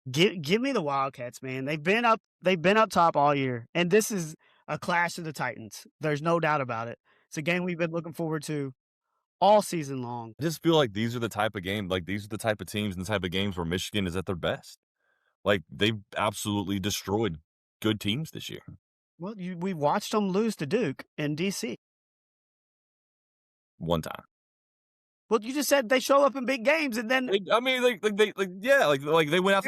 Give me the Wildcats, man. They've been up top all year, and this is a clash of the Titans. There's no doubt about it. It's a game we've been looking forward to all season long. I just feel like these are the type of game, like these are the type of teams and the type of games where Michigan is at their best. Like they've absolutely destroyed good teams this year. Well, we watched them lose to Duke in DC. One time. Well, you just said they show up in big games, and then they went after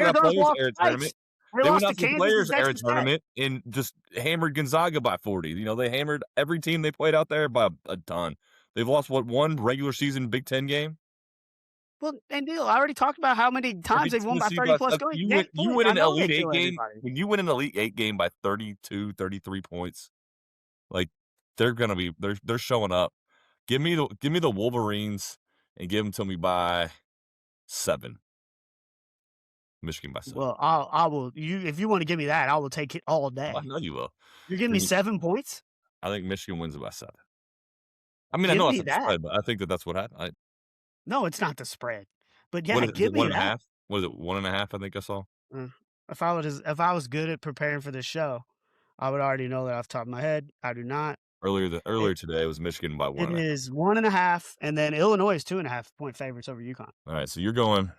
that Players Era tournament. They went after the Players Era tournament and just hammered Gonzaga by 40. They hammered every team they played out there by a ton. They've lost one regular season Big Ten game. Well, and Neil, I already talked about how many times they've won by 30-plus games. You win an Elite Eight game. When you win an Elite Eight game by 32, 33 points, like they're showing up. Give me the Wolverines and give them to me by 7. Michigan by 7. Well, I will. If you want to give me that, I will take it all day. I know you will. You're giving me 7 points? I think Michigan wins it by 7. I mean, I know it's a spread, but I think that's what happened. No, it's not the spread. But yeah, give me 1.5. What is it? 1.5? I think I saw. If I was good at preparing for this show, I would already know that off the top of my head. I do not. Earlier today, it was Michigan by 1.5. It is 1.5, and then Illinois is 2.5 point favorites over UConn. All right, so you're going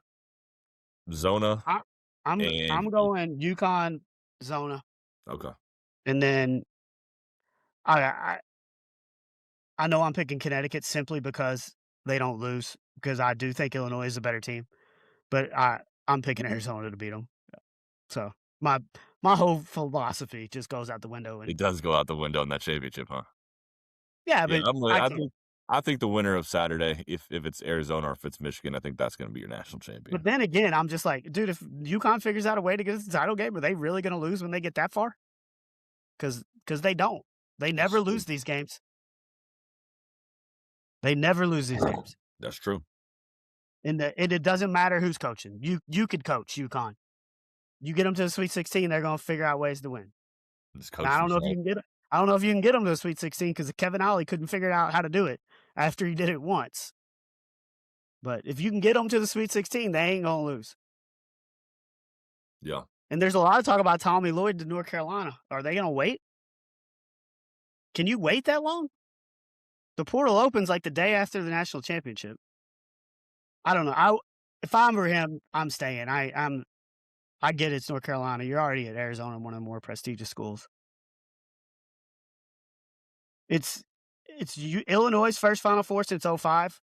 Zona. I'm going UConn, Zona. Okay. And then I know I'm picking Connecticut simply because they don't lose, because I do think Illinois is a better team, but I'm picking Arizona to beat them. So my whole philosophy just goes out the window. It does go out the window in that championship, huh? Yeah, but I think the winner of Saturday, if it's Arizona or if it's Michigan, I think that's going to be your national champion. But then again, I'm just like, dude, if UConn figures out a way to get the title game, are they really going to lose when they get that far? Because they don't. They never lose these games. They never lose these games. That's true. And it doesn't matter who's coaching. You could coach UConn. You get them to the Sweet 16, they're going to figure out ways to win. I don't know if you can get it. I don't know if you can get them to the Sweet 16 because Kevin Ollie couldn't figure out how to do it after he did it once. But if you can get them to the Sweet 16, they ain't going to lose. Yeah. And there's a lot of talk about Tommy Lloyd to North Carolina. Are they going to wait? Can you wait that long? The portal opens like the day after the national championship. I don't know. If I'm for him, I'm staying. I get it's North Carolina. You're already at Arizona, one of the more prestigious schools. It's Illinois' first Final Four since 2005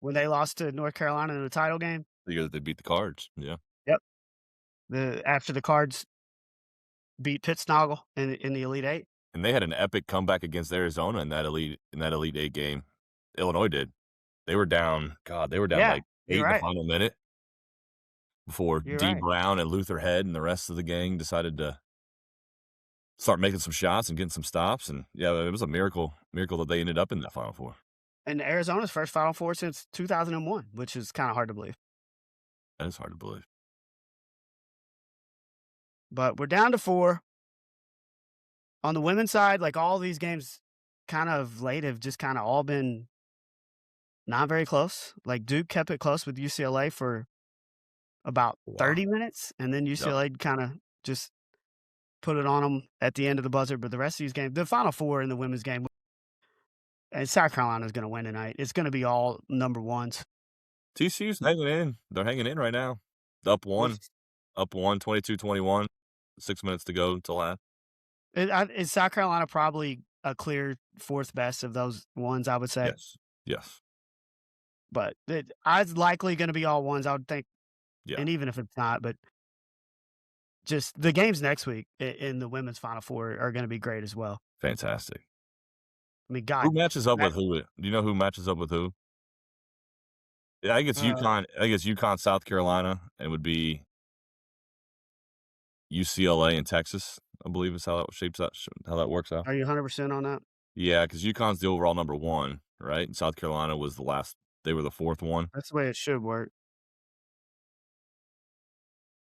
when they lost to North Carolina in the title game. Because they beat the Cards. Yeah. Yep. After the Cards beat Pittsnoggle in the Elite Eight. And they had an epic comeback against Arizona in that Elite Eight game. Illinois did. They were down. God, they were down like 8 in the final minute before D. Brown and Luther Head and the rest of the gang decided to start making some shots and getting some stops. And yeah, it was a miracle that they ended up in that Final Four. And Arizona's first Final Four since 2001, which is kind of hard to believe. That is hard to believe. But we're down to 4. On the women's side, like all these games kind of late have just kind of all been not very close. Like Duke kept it close with UCLA for about Wow. 30 minutes, and then Yep. UCLA kind of just put it on them at the end of the buzzer. But the rest of these games, the Final Four in the women's game, and South Carolina is going to win tonight. It's going to be all number ones. TCU's hanging in. They're hanging in right now. Up one, What's 22-21. 6 minutes to go until half. is South Carolina probably a clear fourth best of those ones? I would say. Yes. Yes. But it's likely going to be all ones, I would think. Yeah. And even if it's not, but just the games next week in the women's Final Four are going to be great as well. Fantastic. I mean, God, Who matches up with who? Do you know who matches up with who? Yeah, I think it's UConn. I think it's UConn, South Carolina, and it would be UCLA and Texas. I believe is how that shapes out. How that works out. Are you 100% on that? Yeah, because UConn's the overall number 1, right? And South Carolina was the last. They were the 4th one. That's the way it should work.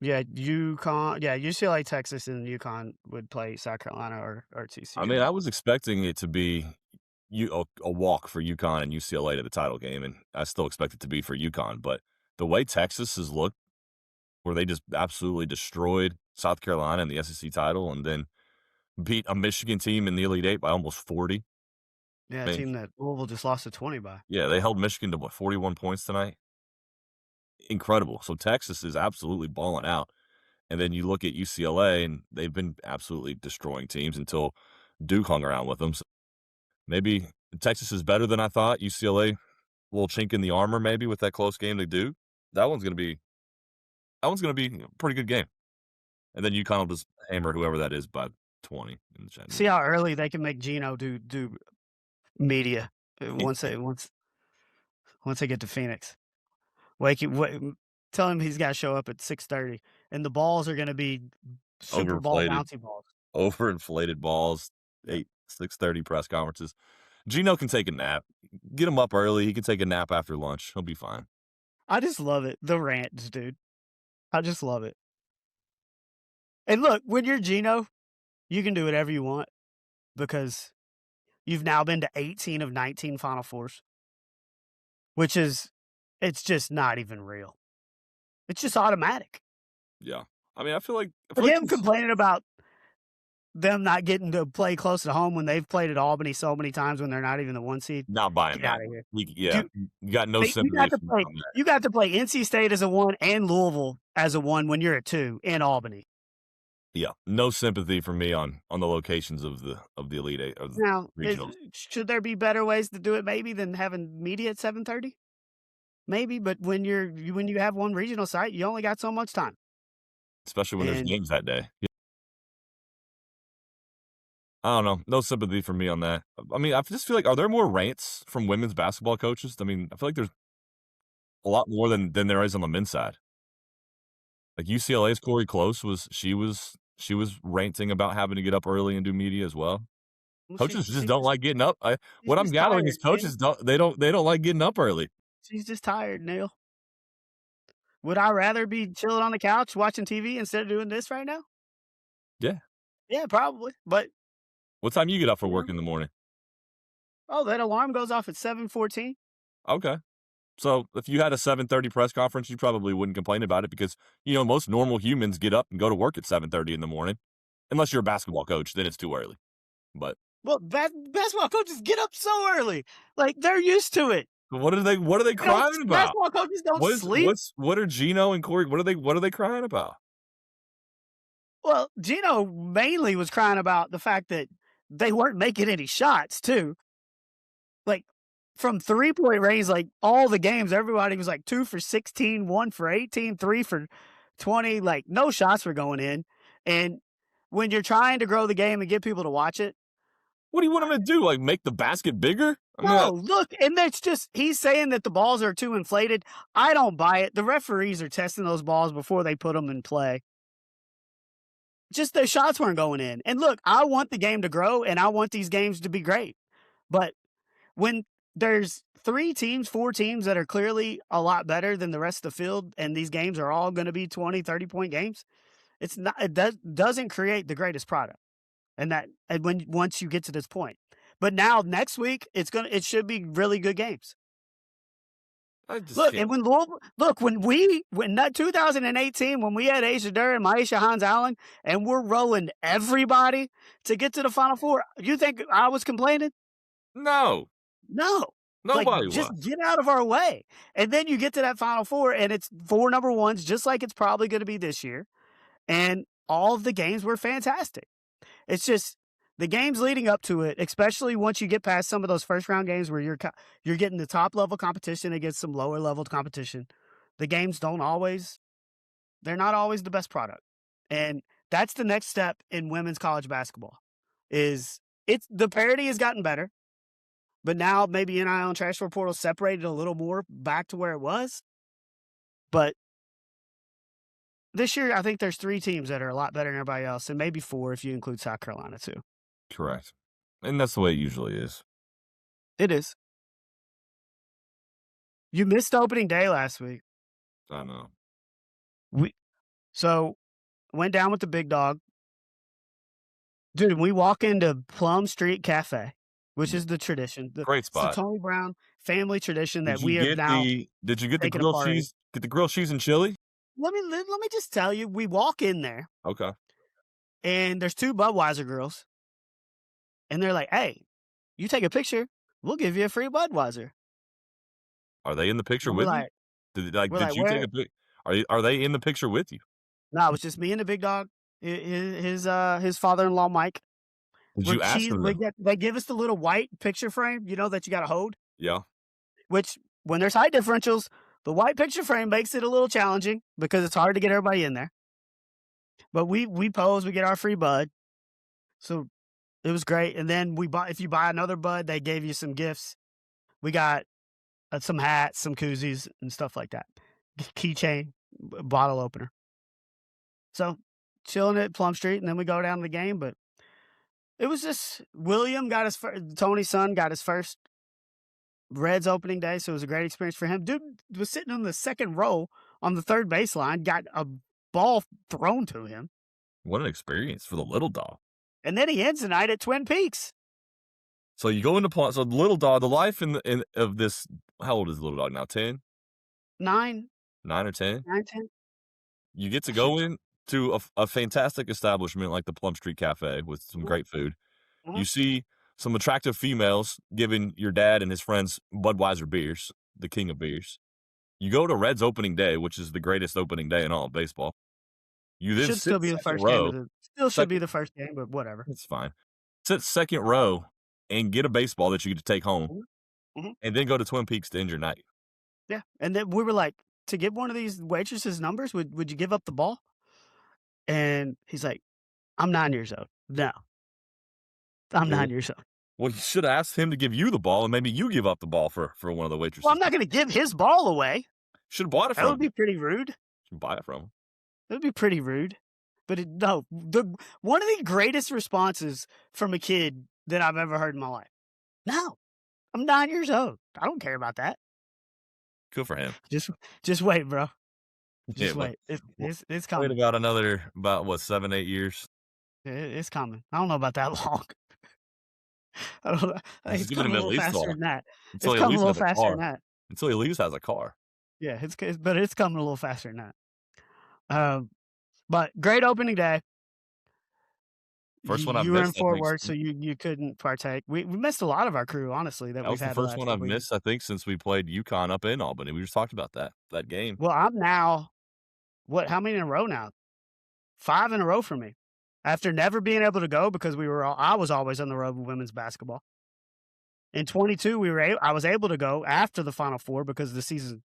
Yeah, UConn. Yeah, UCLA, Texas, and UConn would play South Carolina or TCU. I mean, I was expecting it to be a walk for UConn and UCLA to the title game, and I still expect it to be for UConn. But the way Texas has looked, where they just absolutely destroyed South Carolina in the SEC title, and then beat a Michigan team in the Elite Eight by almost 40. Yeah, I a mean, team that Louisville just lost to 20 by. Yeah, they held Michigan to 41 points tonight. Incredible. So Texas is absolutely balling out. And then you look at UCLA, and they've been absolutely destroying teams until Duke hung around with them. So maybe Texas is better than I thought. UCLA, a little chink in the armor maybe with that close game to Duke. That one's going to be a pretty good game. And then UConn will just hammer whoever that is by 20 in the championship. See how early they can make Gino do media once they get to Phoenix. Tell him he's got to show up at 6:30, and the balls are going to be Super Bowl bouncy balls. Overinflated balls. 6:30 press conferences. Gino can take a nap. Get him up early. He can take a nap after lunch. He'll be fine. I just love it. The rants, dude. I just love it. And look, when you're Gino, you can do whatever you want because you've now been to 18 of 19 Final Fours, which is, it's just not even real. It's just automatic. Yeah. I mean, I feel like him complaining about them not getting to play close to home when they've played at Albany so many times when they're not even the 1 seed. Not buying Get that. out of here. You got no sympathy. You got to play NC State as a 1 and Louisville as a 1 when you're a 2 in Albany. Yeah, no sympathy for me on the locations of the Elite Eight. Now, should there be better ways to do it maybe than having media at 7:30? Maybe, but when you have one regional site, you only got so much time. Especially when there's games that day. I don't know. No sympathy for me on that. I mean, I just feel like, are there more rants from women's basketball coaches? I mean, I feel like there's a lot more than there is on the men's side. Like UCLA's Corey Close was ranting about having to get up early and do media as well. Coaches just don't like getting up. What I'm gathering is coaches don't like getting up early. She's just tired, Neil. Would I rather be chilling on the couch watching TV instead of doing this right now? Yeah. Yeah, probably. But what time you get up for work in the morning? Oh, that alarm goes off at 7:14. Okay. So if you had a 7:30 press conference, you probably wouldn't complain about it because, most normal humans get up and go to work at 7:30 in the morning. Unless you're a basketball coach, then it's too early. But basketball coaches get up so early. Like, they're used to it. What are they crying about? Basketball coaches don't sleep. What are Gino and Corey, what are they crying about? Well, Gino mainly was crying about the fact that they weren't making any shots too. Like, from 3-point range, like all the games, everybody was like 2 for 16, 1 for 18, 3 for 20. Like, no shots were going in. And when you're trying to grow the game and get people to watch it, what do you want them to do? Like, make the basket bigger? Look, and that's just, he's saying that the balls are too inflated. I don't buy it. The referees are testing those balls before they put them in play. Just their shots weren't going in. And look, I want the game to grow and I want these games to be great. But when there's 4 teams that are clearly a lot better than the rest of the field, and these games are all going to be 20, 30-point games, it doesn't create the greatest product. And once you get to this point. But now next week, it should be really good games. I just Look, can't. and when that 2018, when we had Asia Durr and Maisha Hans Allen, and we're rolling everybody to get to the Final Four, you think I was complaining? No, No. Like, nobody just was. get out of our way. And then you get to that Final Four, and it's 4 number ones, just like it's probably going to be this year. And all of the games were fantastic. It's just the games leading up to it, especially once you get past some of those first round games where you're getting the top level competition against some lower level competition. The games they're not always the best product. And that's the next step in women's college basketball. The parity has gotten better, but now maybe NIL and transfer portal separated a little more back to where it was. But this year, I think there's 3 teams that are a lot better than everybody else, and maybe 4 if you include South Carolina too. Correct. And that's the way it usually is. It is. You missed opening day last week. I know. So went down with the big dog. Dude, we walk into Plum Street Cafe, which is the tradition. Great spot. It's the Tony Brown family tradition that we Did have now you get the taken grilled apart. cheese? Get the grilled cheese and chili? Let me just tell you, we walk in there Okay. and there's 2 Budweiser girls. And they're like, "Hey, you take a picture, we'll give you a free Budweiser." Are they in the picture And with we're you? like, Did you take a pic? Are they in the picture with you? no, it was just me and the big dog, his father-in-law, Mike. Did you ask them? They give us the little white picture frame, that you got to hold, Yeah. which when there's height differentials, the white picture frame makes it a little challenging because it's hard to get everybody in there. But we pose, we get our free Bud. So it was great. And then if you buy another Bud, they gave you some gifts. We got some hats, some koozies, and stuff like that. Keychain, bottle opener. So chilling at Plum Street, and then we go down to the game. But it was just Tony's son got his first Reds opening day, so it was a great experience for him. Dude was sitting on the second row on the third baseline, got a ball thrown to him. What an experience for the little dog. And then he ends the night at Twin Peaks. So you go into so the little dog, the life of this. How old is the little dog now? 10? 9 or 10? 9, 10. You get to go in to a fantastic establishment like the Plum Street Cafe with some great food. Mhm. You see some attractive females giving your dad and his friends Budweiser beers, the king of beers. You go to Reds opening day, which is the greatest opening day in all of baseball. You then Should still be the first game. Should be the first game, but whatever. It's fine. Sit second row and get a baseball that you get to take home, Mhm. and then go to Twin Peaks to end your night. Yeah, and then we were like, to get one of these waitresses' numbers, would you give up the ball? And he's like, "I'm 9 years old. No, I'm 9 years old." Well, you should have asked him to give you the ball, and maybe you give up the ball for one of the waitresses. Well, I'm not going to give his ball away. Should have bought it from him. That would be pretty rude. Should buy it from him. It would be pretty rude. But one of the greatest responses from a kid that I've ever heard in my life. No, I'm 9 years old. I don't care about that. Good for him. Just wait, bro. Just wait. It's coming. Wait about what, 7, 8 years? It's coming. I don't know about that long. I don't know. It's coming a little faster than that. It's coming a little faster than that. Until he at least has a car. Yeah, but it's coming a little faster than that. But great opening day. First one I've You missed. were in Fort Worth, so you couldn't partake. We missed a lot of our crew, honestly. That was we've the had first one I've missed, I think, since we played UConn up in Albany. We just talked about that game. Well, I'm now how many in a row now? 5 in a row for me. After never being able to go because I was always on the road with women's basketball. In 22, I was able to go after the Final Four because the season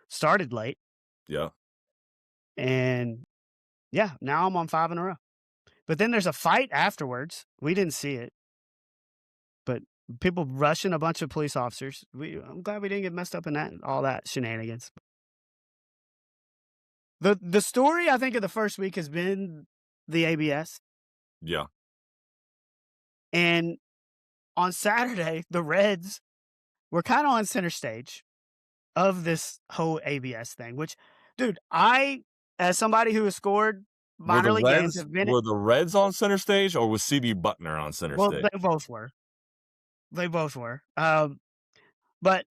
started late. Yeah. And yeah, now I'm on 5 in a row. But then there's a fight afterwards. We didn't see it. But people rushing a bunch of police officers. I'm glad we didn't get messed up in all that shenanigans. The story, I think, of the first week has been the ABS. Yeah. And on Saturday, the Reds were kind of on center stage of this whole ABS thing, which, dude, as somebody who has scored minor league games, were the Reds on center stage, or was CB Buckner on center stage? They both were. But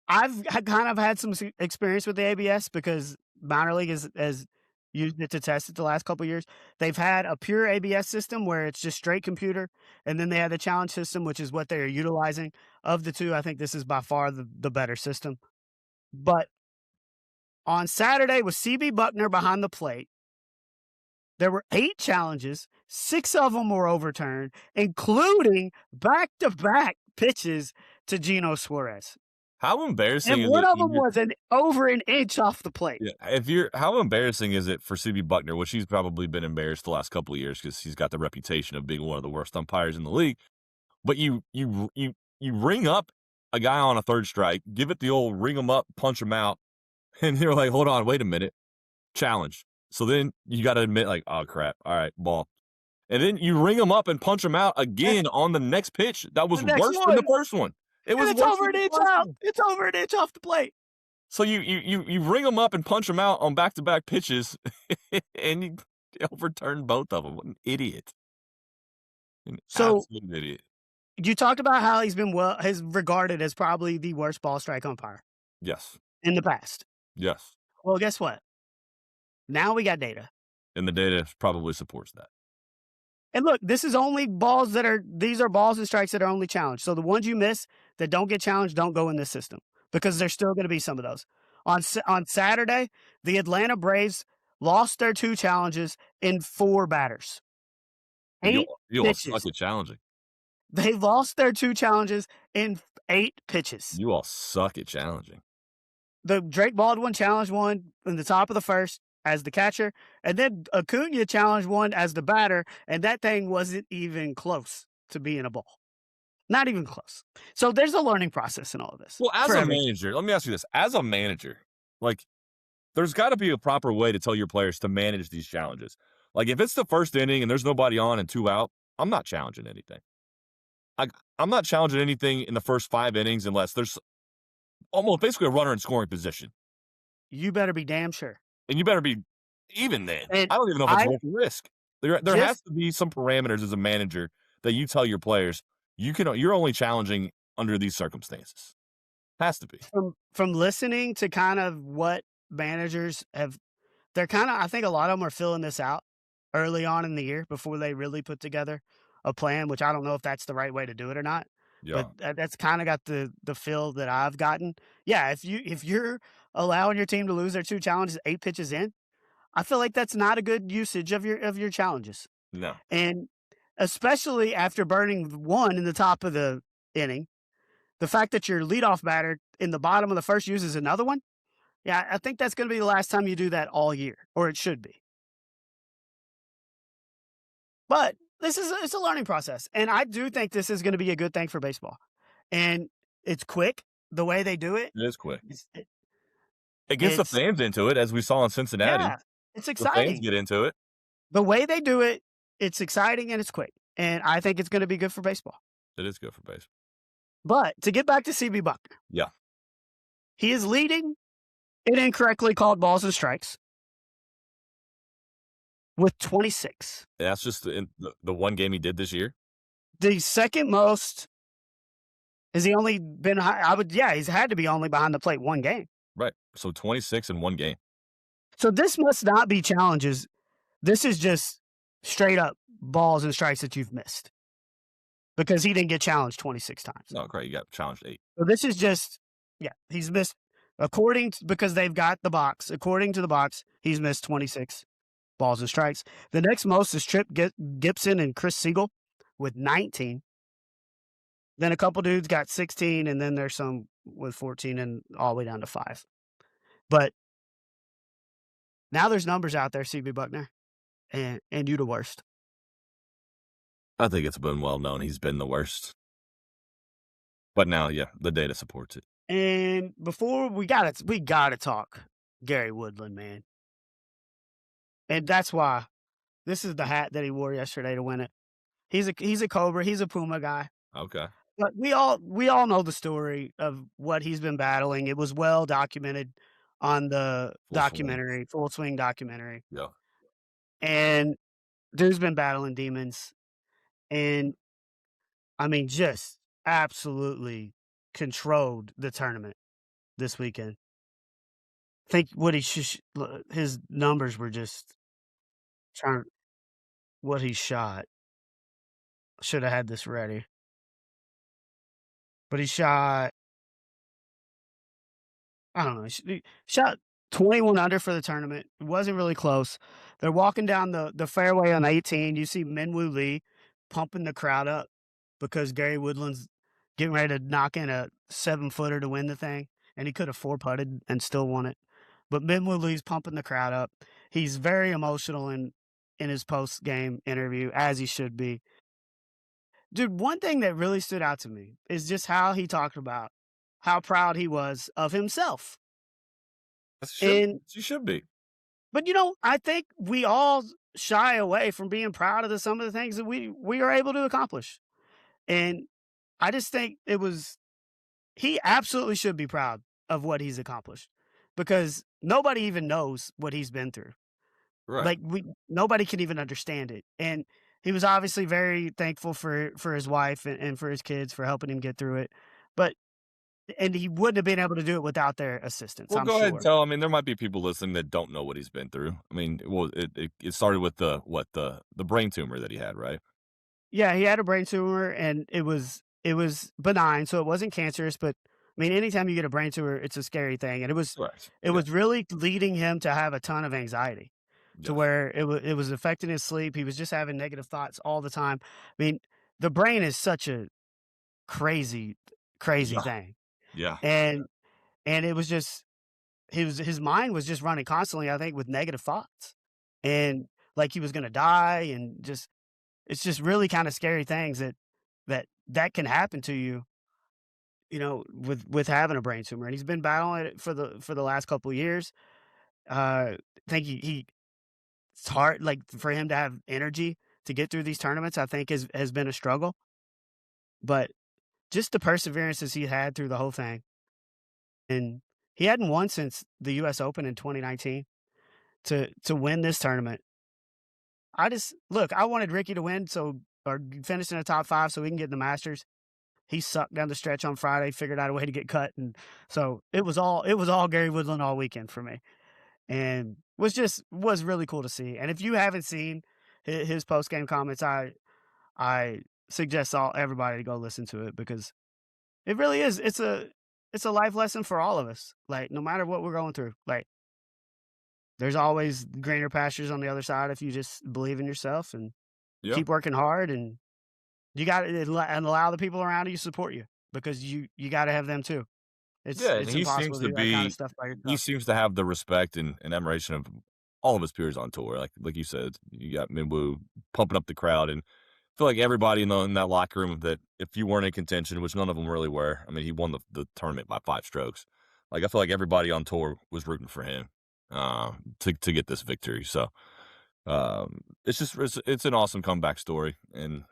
I've kind of had some experience with the ABS because minor league has used it to test it the last couple years. They've had a pure ABS system where it's just straight computer, and then they had the challenge system, which is what they are utilizing. Of the two, I think this is by far the better system. But on Saturday with CB Buckner behind the plate, there were 8 challenges. 6 of them were overturned, including back-to-back pitches to Geno Suarez. How embarrassing And is one it? of them was over an inch off the plate. Yeah, how embarrassing is it for CB Buckner, which he's probably been embarrassed the last couple of years because he's got the reputation of being one of the worst umpires in the league. But you ring up a guy on a third strike, give it the old ring him up, punch him out, and you're like, hold on, wait a minute, challenge. So then you got to admit, like, oh crap, all right, ball. And then you ring him up and punch him out again on the next pitch. That was worse than the first one. It's over an inch out. It's over an inch off the plate. So you ring them up and punch them out on back-to-back pitches, and you overturn both of them. What an idiot! An absolute idiot. You talked about how he's regarded as probably the worst ball strike umpire. Yes. In the past. Yes. Well, guess what? Now we got data. And the data probably supports that. And look, this is only these are balls and strikes that are only challenged. So the ones you miss that don't get challenged don't go in this system because there's still going to be some of those. On Saturday, the Atlanta Braves lost their 2 challenges in 4 batters. 8 you all pitches. suck at challenging. They lost their 2 challenges in 8 pitches. You all suck at challenging. The Drake Baldwin challenged one in the top of the first as the catcher, and then Acuna challenged one as the batter, and that thing wasn't even close to being a ball. Not even close. So there's a learning process in all of this. Well, as a manager, let me ask you this. As a manager, like, there's got to be a proper way to tell your players to manage these challenges. Like, if it's the first inning and there's nobody on and 2 out, I'm not challenging anything. I'm not challenging anything in the first 5 innings unless there's almost basically a runner in scoring position. You better be damn sure. And you better be even then. And I don't even know if it's worth the risk. There has to be some parameters as a manager that you tell your players you're only challenging under these circumstances. Has to be. From listening to kind of what managers have, I think a lot of them are filling this out early on in the year before they really put together a plan, which I don't know if that's the right way to do it or not. Yeah. But that's kind of got the feel that I've gotten. Yeah, if you're allowing your team to lose their 2 challenges 8 pitches in, I feel like that's not a good usage of your challenges. No. And especially after burning 1 in the top of the inning, the fact that your leadoff batter in the bottom of the first uses another one, yeah, I think that's going to be the last time you do that all year, or it should be. But it's a learning process, and I do think this is going to be a good thing for baseball. And it's quick the way they do it. It is quick. It gets the fans into it, as we saw in Cincinnati. Yeah, it's exciting. The fans get into it. The way they do it, it's exciting and it's quick. And I think it's going to be good for baseball. It is good for baseball. But to get back to CB Buckner. Yeah. He is leading in incorrectly called balls and strikes with 26. That's just the one game he did this year? The second most, has he only been, he's had to be only behind the plate 1 game. Right. So 26 in 1 game. So this must not be challenges. This is just straight up balls and strikes that you've missed. Because he didn't get challenged 26 times. Oh, great. You got challenged 8. So this is just, he's missed, because they've got the box. According to the box, he's missed 26 balls and strikes. The next most is Trip Gibson and Chris Siegel with 19. Then a couple dudes got 16, and then there's some with 14 and all the way down to 5. But now there's numbers out there, CB Buckner, and you the worst. I think it's been well known he's been the worst. But now, the data supports it. And before we gotta talk Gary Woodland, man. And that's why this is the hat that he wore yesterday to win it. He's a Cobra, he's a Puma guy. Okay. But we all know the story of what he's been battling. It was well documented on the Full Swing documentary. Yeah. And dude's been battling demons. And I mean, just absolutely controlled the tournament. this weekend. I think what his numbers were just trying what he shot. Should have had this ready. But he shot, I don't know, he shot 21 under for the tournament. It wasn't really close. They're walking down the fairway on 18. You see Minwoo Lee pumping the crowd up because Gary Woodland's getting ready to knock in a 7-footer to win the thing, and he could have 4-putted and still won it. But Minwoo Lee's pumping the crowd up. He's very emotional in his post-game interview, as he should be. Dude, one thing that really stood out to me is just how he talked about how proud he was of himself. And You should be. but I think we all shy away from being proud of some of the things that we are able to accomplish. And I just think he absolutely should be proud of what he's accomplished because nobody even knows what he's been through. Right. Like nobody can even understand it. And he was obviously very thankful for his wife and for his kids for helping him get through it. And he wouldn't have been able to do it without their assistance. Well, I'm go ahead and sure. tell. I mean, there might be people listening that don't know what he's been through. I mean, it started with the brain tumor that he had, right? Yeah, he had a brain tumor and it was benign, so it wasn't cancerous, but I mean anytime you get a brain tumor, it's a scary thing. And Correct. it was really leading him to have a ton of anxiety to Yes. where it was affecting his sleep. He was just having negative thoughts all the time. I mean, the brain is such a crazy Yeah. thing. Yeah. And it was just his mind was just running constantly, I think, with negative thoughts. And like he was gonna die and just it's just really kind of scary things that can happen to you, with having a brain tumor. And he's been battling it for the last couple of years. I think it's hard, like for him to have energy to get through these tournaments, I think has been a struggle. But just the perseverances he had through the whole thing. And he hadn't won since the US Open in 2019 to win this tournament. I wanted Ricky to win or finish in the top 5 so we can get in the Masters. He sucked down the stretch on Friday, figured out a way to get cut, and so it was all Gary Woodland all weekend for me, and was really cool to see. And if you haven't seen his post game comments, I suggest everybody to go listen to it because it really is. It's a life lesson for all of us. Like no matter what we're going through, like there's always greener pastures on the other side if you just believe in yourself and keep working hard, and you got to and allow the people around you to support you because you got to have them too. It's And he impossible seems to to do that kind be of stuff by he yourself. seems to have the respect and admiration of all of his peers on tour. Like you said, you got Minwoo pumping up the crowd, and I feel like everybody in that locker room that if you weren't in contention, which none of them really were. I mean, he won the tournament by 5 strokes. Like I feel like everybody on tour was rooting for him to get this victory. So it's an awesome comeback story, and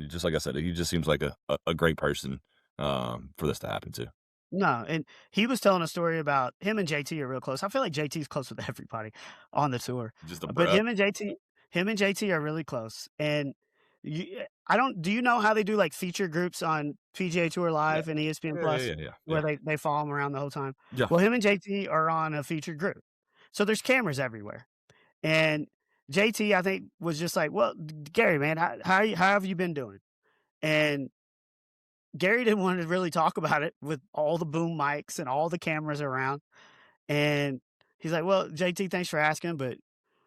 just like I said, he just seems like a great person for this to happen to. No, and he was telling a story about him and JT are real close. I feel like JT's close with everybody on the tour, Just a but bro. him and JT are really close. And I don't. Do you know how they do like feature groups on PGA Tour Yeah. Live and ESPN Plus, Yeah. where they follow him around the whole time? Yeah. Well, him and JT are on a featured group, so there's cameras everywhere. And JT, I think, was just like, "Well, Gary, man, how have you been doing?" And Gary didn't want to really talk about it with all the boom mics and all the cameras around. And he's like, "Well, JT, thanks for asking, but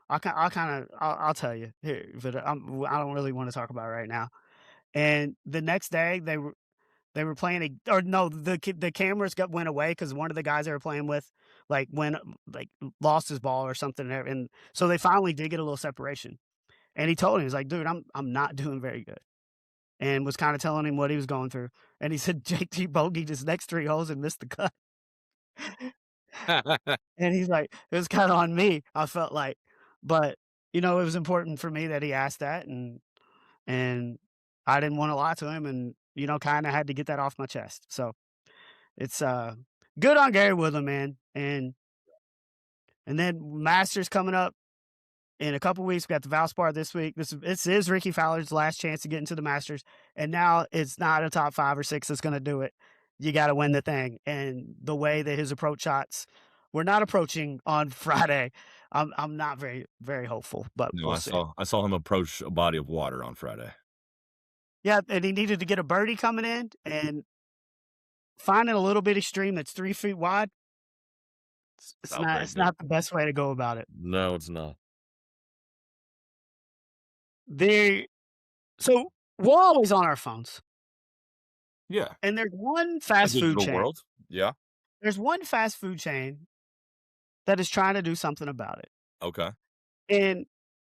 I'll tell you here, but I don't really want to talk about it right now." And the next day, they were playing or no, the cameras went away because one of the guys they were playing with like lost his ball or something, and so they finally did get a little separation. And he told him, he's like, "Dude, I'm not doing very good." And was kind of telling him what he was going through. And he said JT bogeyed his next 3 holes and missed the cut. And he's like, "It was kinda on me," I felt like. But, it was important for me that he asked that, and I didn't wanna lie to him and, kinda had to get that off my chest. So, it's, good on Gary Woodland, man. And then Masters coming up in a couple weeks. We got the Valspar this week. This is Ricky Fowler's last chance to get into the Masters, and now it's not a top 5 or 6 that's gonna do it. you got to win the thing. And the way that his approach shots were not approaching on Friday, I'm not very hopeful, but No, we'll see. I saw him approach a body of water on Friday. Yeah, and he needed to get a birdie coming in and finding a little bitty stream that's 3 feet wide. It's Not not very it's good. not the best way to go about it. No, it's not. They so we're always on our phones, Yeah. and there's one A fast food digital chain. world. Yeah. There's one fast food chain that is trying to do something about it. Okay. And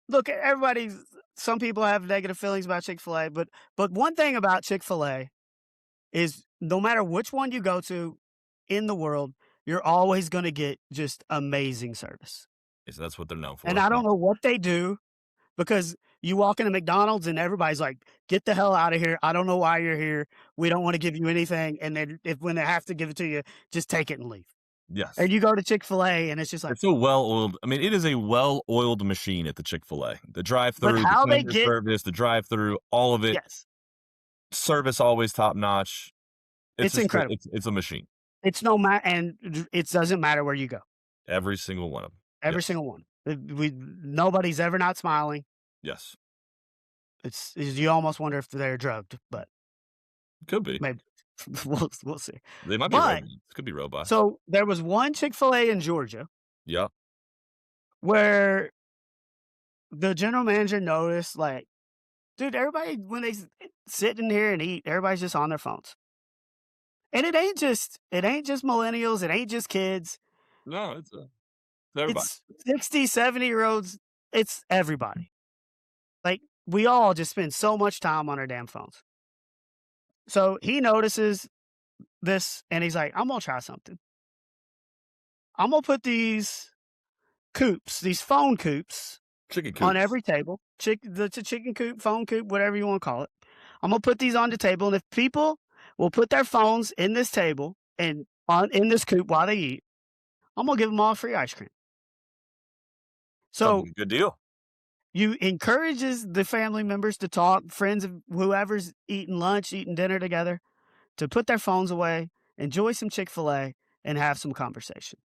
look, everybody's some people have negative feelings about Chick-fil-A, but one thing about Chick-fil-A is no matter which one you go to in the world, you're always gonna get just amazing service. Yes, that's what they're known And for. I Yeah. don't know what they do because you walk into McDonald's and everybody's like, "Get the hell out of here. I don't know why you're here. We don't wanna give you anything." And then if when they have to give it to you, just take it and leave. Yes. And you go to Chick-fil-A and it's just like, It's a well-oiled I mean, it is a well-oiled machine at the Chick-fil-A. The but drive-through, the how they tender get service, the drive-through, all of it. yes, Service always top-notch. It's it's just a incredible. it's a machine. It's no matter, and it doesn't matter where you go. Every single one of them. Every Yes. single one. We nobody's ever not smiling. Yes. It's you almost wonder if they're drugged, but Could be. maybe we'll see. They might be But robots. Could be robots. so there was one Chick-fil-A in Georgia Yep. where the general manager noticed, like, dude, everybody when they sit in here and eat, everybody's just on their phones. And it ain't just millennials, it ain't just kids. No, it's everybody. It's 60, 70-year-olds, it's everybody. Like, we all just spend so much time on our damn phones. So he notices this and he's like, I'm gonna try something. I'm gonna put these coops, these phone coops, Chicken on coops. every table. It's a chicken coop, phone coop, whatever you want to call it. I'm gonna put these on the table, and if people will put their phones in this table and in this coop while they eat, I'm gonna give them all free ice cream. Sounds So like a good deal. you encourages the family members to talk, friends of whoever's eating lunch, eating dinner together, to put their phones away, enjoy some Chick-fil-A, and have some conversation.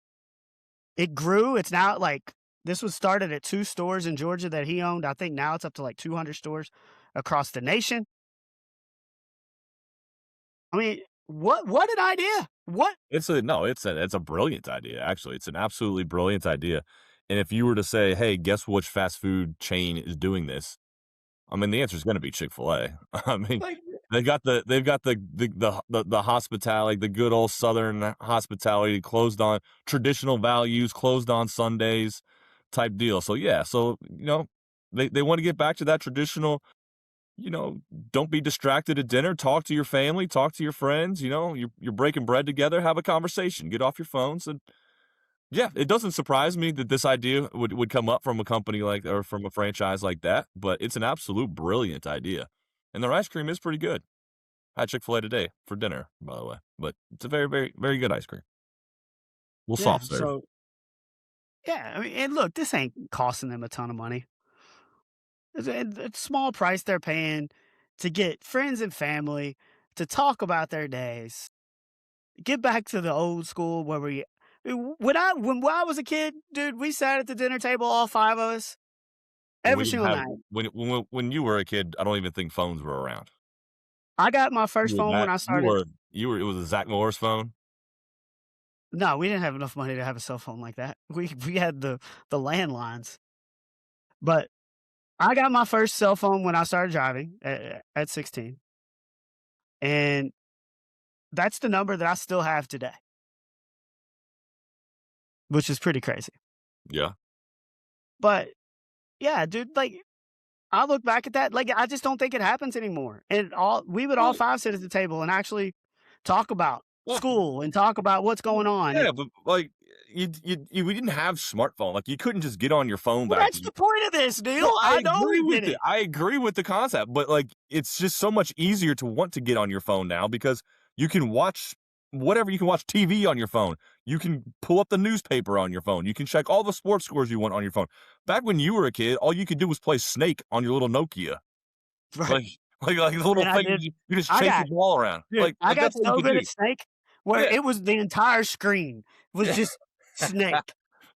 It grew. It's now like this was started at 2 stores in Georgia that he owned. I think now it's up to like 200 stores across the nation. I mean, what an idea. What It's a brilliant idea, actually. It's an absolutely brilliant idea. And if you were to say, "Hey, guess which fast food chain is doing this?" I mean, the answer is gonna be Chick-fil-A. I mean, like they've got the hospitality, the good old Southern hospitality, closed on traditional values, closed on Sundays type deal. So, yeah, they wanna get back to that traditional, don't be distracted at dinner, talk to your family, talk to your friends, you're breaking bread together, have a conversation, get off your phones, and yeah, it doesn't surprise me that this idea would come up from a company like or from a franchise like that, but it's an absolute brilliant idea. And their ice cream is pretty good. I had Chick-fil-A today for dinner, by the way, but it's a very, very, very good ice cream. We'll yeah, soft serve. so yeah, I mean, and look, this ain't costing them a ton of money. It's a small price they're paying to get friends and family to talk about their days. Get back to the old school where when I was a kid, dude, we sat at the dinner table, all 5 of us, When we every didn't single have night. when you were a kid, I don't even think phones were around. I got my You first were phone when that I you started. were you were it was a Zach Morris phone? No, we didn't have enough money to have a cell phone like that. We had the landlines. But I got my first cell phone when I started driving at 16, and that's the number that I still have today, which is pretty crazy. Yeah. But yeah, dude, like I look back at that, like I just don't think it happens anymore. And all we would all Well, 5 sit at the table and actually talk about well school and talk about what's going on. Yeah, but, like, we didn't have smartphone, like, you couldn't just get on your phone Well, back that's then. the point of this, No, Neil. I know we get it. I agree with the concept, but, like, it's just so much easier to want to get on your phone now because you can watch whatever, you can watch TV on your phone, you can pull up the newspaper on your phone, you can check all the sports scores you want on your phone. Back when you were a kid, all you could do was play Snake on your little Nokia. Right. Like, Like the little And I thing did. you just I shake the got ball around. Dude, I Like got that's all you so can good do. at Snake where Yeah. it was the entire screen was Yeah. just Snake.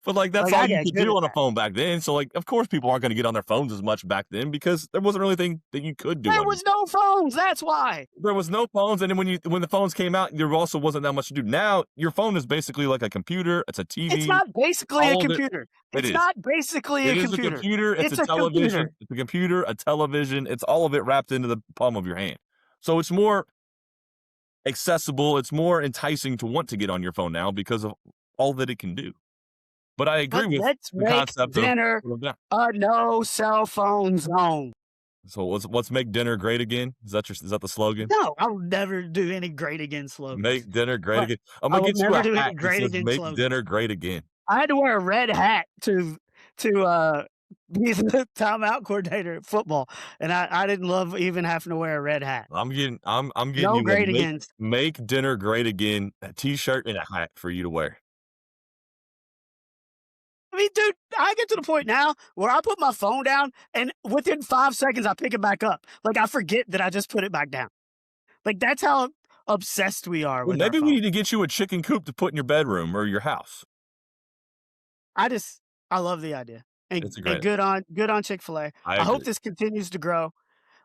But, like, that's Like, all I you got could good do at on a that. phone back then, so, like, of course, people aren't gonna get on their phones as much back then because there wasn't really anything that you could do There on your was no phones, that's why. There was no phones, and then when the phones came out, there also wasn't that much to do. Now, your phone is basically like a computer, it's a It's TV, not basically a all of it. computer. It It's is. not basically a It is a computer. computer, it's a It's a television, computer. it's a computer, a television, it's all of it wrapped into the palm of your hand. So it's more accessible, it's more enticing to want to get on your phone now because of all that it can do. But I agree But with let's the make concept of dinner a no cell phone zone. So let's make dinner great again. Is that the slogan? No, I will never do any great again slogans. Make dinner great But again. I'm I gonna will get you never a do any hat that great says again "Make slogans. dinner great again." I had to wear a red hat to be the timeout coordinator at football, and I didn't love even having to wear a red hat. I'm getting No you a great agains. make dinner great again, a t-shirt and a hat for you to wear. I mean, dude, I get to the point now where I put my phone down, and within 5 seconds, I pick it back up. Like, I forget that I just put it back down. Like, that's how obsessed we are Well, with our maybe we phone. need to get you a chicken coop to put in your bedroom or your house. I love the idea. It's a And great good on Chick-fil-A. I I hope agree. this continues to grow.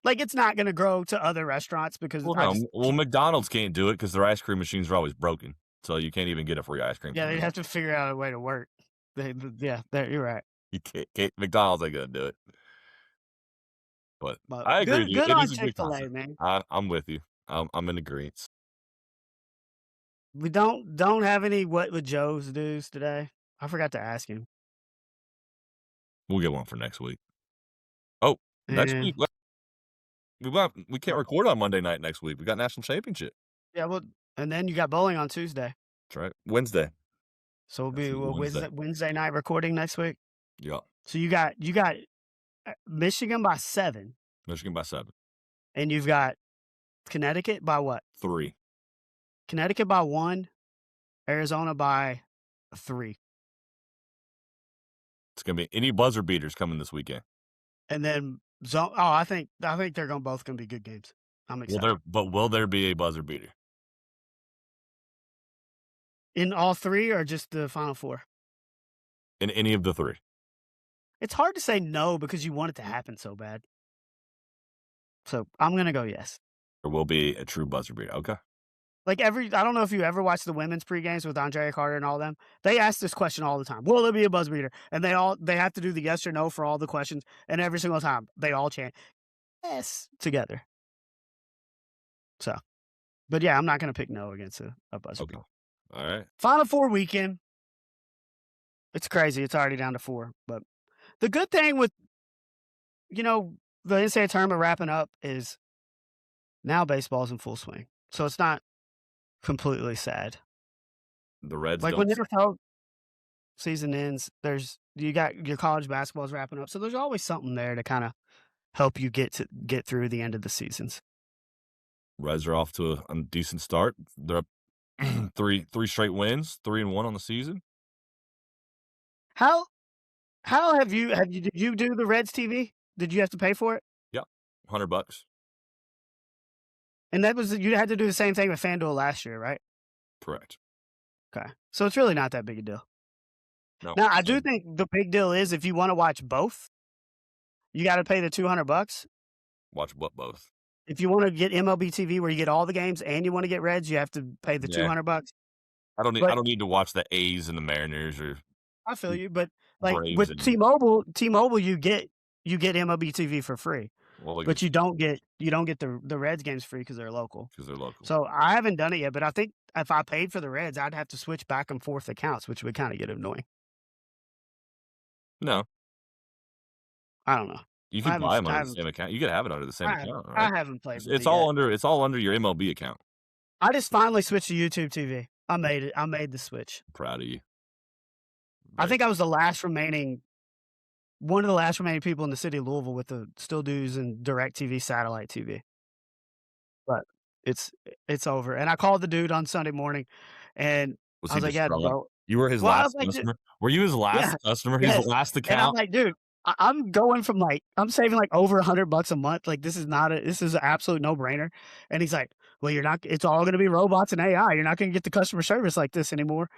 Like, it's not gonna grow to other restaurants because Well, I no, just McDonald's can't do it because their ice cream machines are always broken, so you can't even get a free ice cream yeah, from they'd them. have to figure out a way to work. Yeah, you're right. You can't McDonald's ain't gonna do it. But But I agree with you. good It on is a good Chick-fil-A, concept. man. I'm with you. I'm in agreeance. We don't have any What Would Joe's Do's today. I forgot to ask him. We'll get one for next week. Oh, next And week we can't record on Monday night next week. We got national championship. yeah, well, and then you got bowling on Tuesday. That's right. Wednesday. So we'll That's be Wednesday. Wednesday night recording next week. Yeah. So you got Michigan by 7, Michigan by 7. and you've got Connecticut by what? 3. Connecticut by 1, Arizona by 3. It's gonna be any buzzer beaters coming this weekend. And then I think they're both gonna be good games. I'm excited. Will there be a buzzer beater? In all 3 or just the Final 4? In any of the 3? It's hard to say no because you want it to happen so bad. So I'm gonna go yes. There will be a true buzzer beater. Okay. Like I don't know if you ever watched the women's pre-games with Andrea Carter and all them. They ask this question all the time. Will there be a buzzer beater? And they have to do the yes or no for all the questions. And every single time they all chant yes together. So, but yeah, I'm not going to pick no against a buzzer beater. All right. Final 4 weekend. It's crazy. It's already down to 4. But the good thing with, the NCAA tournament wrapping up is now baseball's in full swing. So it's not completely sad. The Reds Like don't when the NFL season ends, you got your college basketball's wrapping up, so there's always something there to kind of help you get through the end of the seasons. Reds are off to a decent start. They're up 3 straight wins, 3-1 on the season. How did you do the Reds TV? Did you have to pay for it? Yeah, $100. And you had to do the same thing with FanDuel last year, right? Correct. Okay, so it's really not that big a deal. No. Now I do think the big deal is if you want to watch both, you got to pay the $200. Watch what both? If you want to get MLB TV where you get all the games and you want to get Reds, you have to pay the $200. I don't need to watch the A's and the Mariners or. I feel you, but like Braves with and- T-Mobile, you get MLB TV for free, Well, but you don't get the Reds games free because they're local. Because they're local. So I haven't done it yet, but I think if I paid for the Reds, I'd have to switch back and forth accounts, which would kind of get annoying. No, I don't know. you can buy them under the same account. You can have it under the same account, right? I haven't played. It's all under your MLB account. I just finally switched to YouTube TV. I made it. I made the switch. I'm proud of you. I think I was one of the last remaining people in the city of Louisville with the Still Dues and DirecTV satellite TV. But it's over. And I called the dude on Sunday morning, and I was like, "Yeah, bro." You were his last customer. Were you his last customer? His last account. And I'm like, "Dude, I'm going from like I'm saving like over $100 a month. Like this is an absolute no brainer. And he's like, well, you're not. It's all going to be robots and AI. You're not going to get the customer service like this anymore.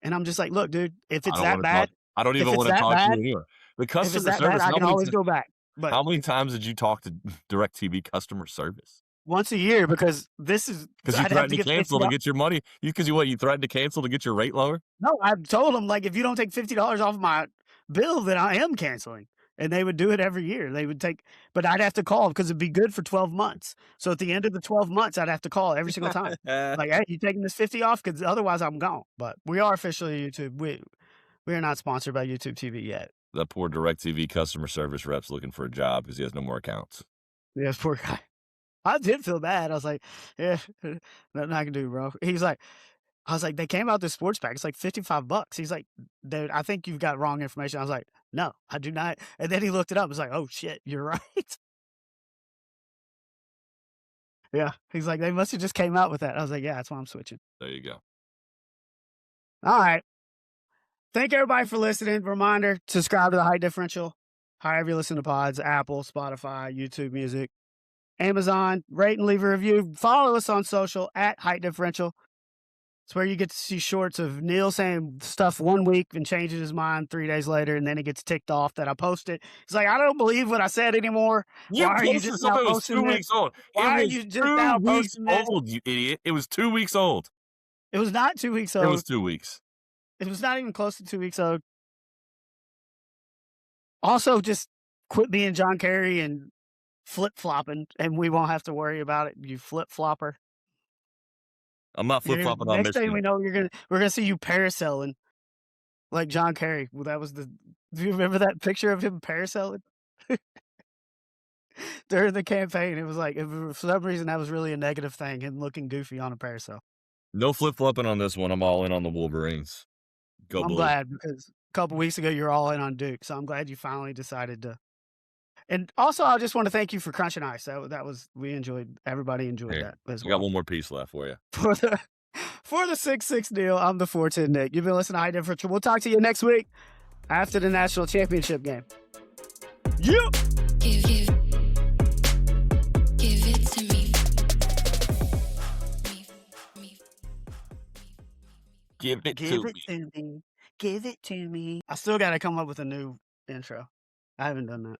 And I'm just like, look, dude, if I it's don't that want to talk. bad, I don't if even it's want to that talk to you bad, anymore. The if it's customer that bad, service. I can always go back. But How many times did you talk to DirecTV customer service? once a year, because this is Because you I'd have threatened to to get cancel to $50. get your money. You threatened to cancel to get your rate lower. No, I told them like if you don't take $50 off my bill, then I am canceling. And they would do it every year. They would take, but I'd have to call because it'd be good for 12 months. So at the end of the 12 months, I'd have to call every single time. Like, hey, you taking this 50 off? Because otherwise I'm gone. But we are officially YouTube. We are not sponsored by YouTube TV yet. That poor DirecTV customer service rep's looking for a job because he has no more accounts. Yes, poor guy. I did feel bad. I was like, yeah, nothing I can do, bro. I was like, they came out this sports pack. It's like $55. He's like, dude, I think you've got wrong information. I was like, no, I do not. And then he looked it up. It's like, oh shit, you're right. Yeah. He's like, they must have just came out with that. I was like, yeah, that's why I'm switching. There you go. All right. Thank everybody for listening. Reminder, subscribe to the Height Differential. However you listen to pods, Apple, Spotify, YouTube Music, Amazon. Rate and leave a review. Follow us on social at Height Differential. It's where you get to see shorts of Neil saying stuff 1 week and changing his mind 3 days later, and then it gets ticked off that I posted. It's like, I don't believe what I said anymore. You Why are you posted just now something that was posting 2 this? weeks old. Why are you just now posting this? Old, you idiot. It was 2 weeks old. It was not 2 weeks It old. was 2 weeks. It was not even close to 2 weeks old. Also, just quit being John Kerry and flip-flopping, and we won't have to worry about it, you flip-flopper. I'm not flip-flopping on Next thing Michigan. we know, we're gonna see you parasailing like John Kerry. Well, that was do you remember that picture of him parasailing during the campaign? It was like, for some reason, that was really a negative thing, him looking goofy on a parasail. No flip-flopping on this one. I'm all in on the Wolverines. Go I'm Blue. glad, because a couple weeks ago you were all in on Duke, so I'm glad you finally decided to. And also, I just want to thank you for crunching ice. Everybody enjoyed Here, that as I well. got one more piece left for you. For the 6-6 deal, I'm the 410 Nick. You've been listening to High Differential. We'll talk to you next week after the national championship game. Yeah. Give it to me. Give it to me. Give it to me. I still got to come up with a new intro. I haven't done that.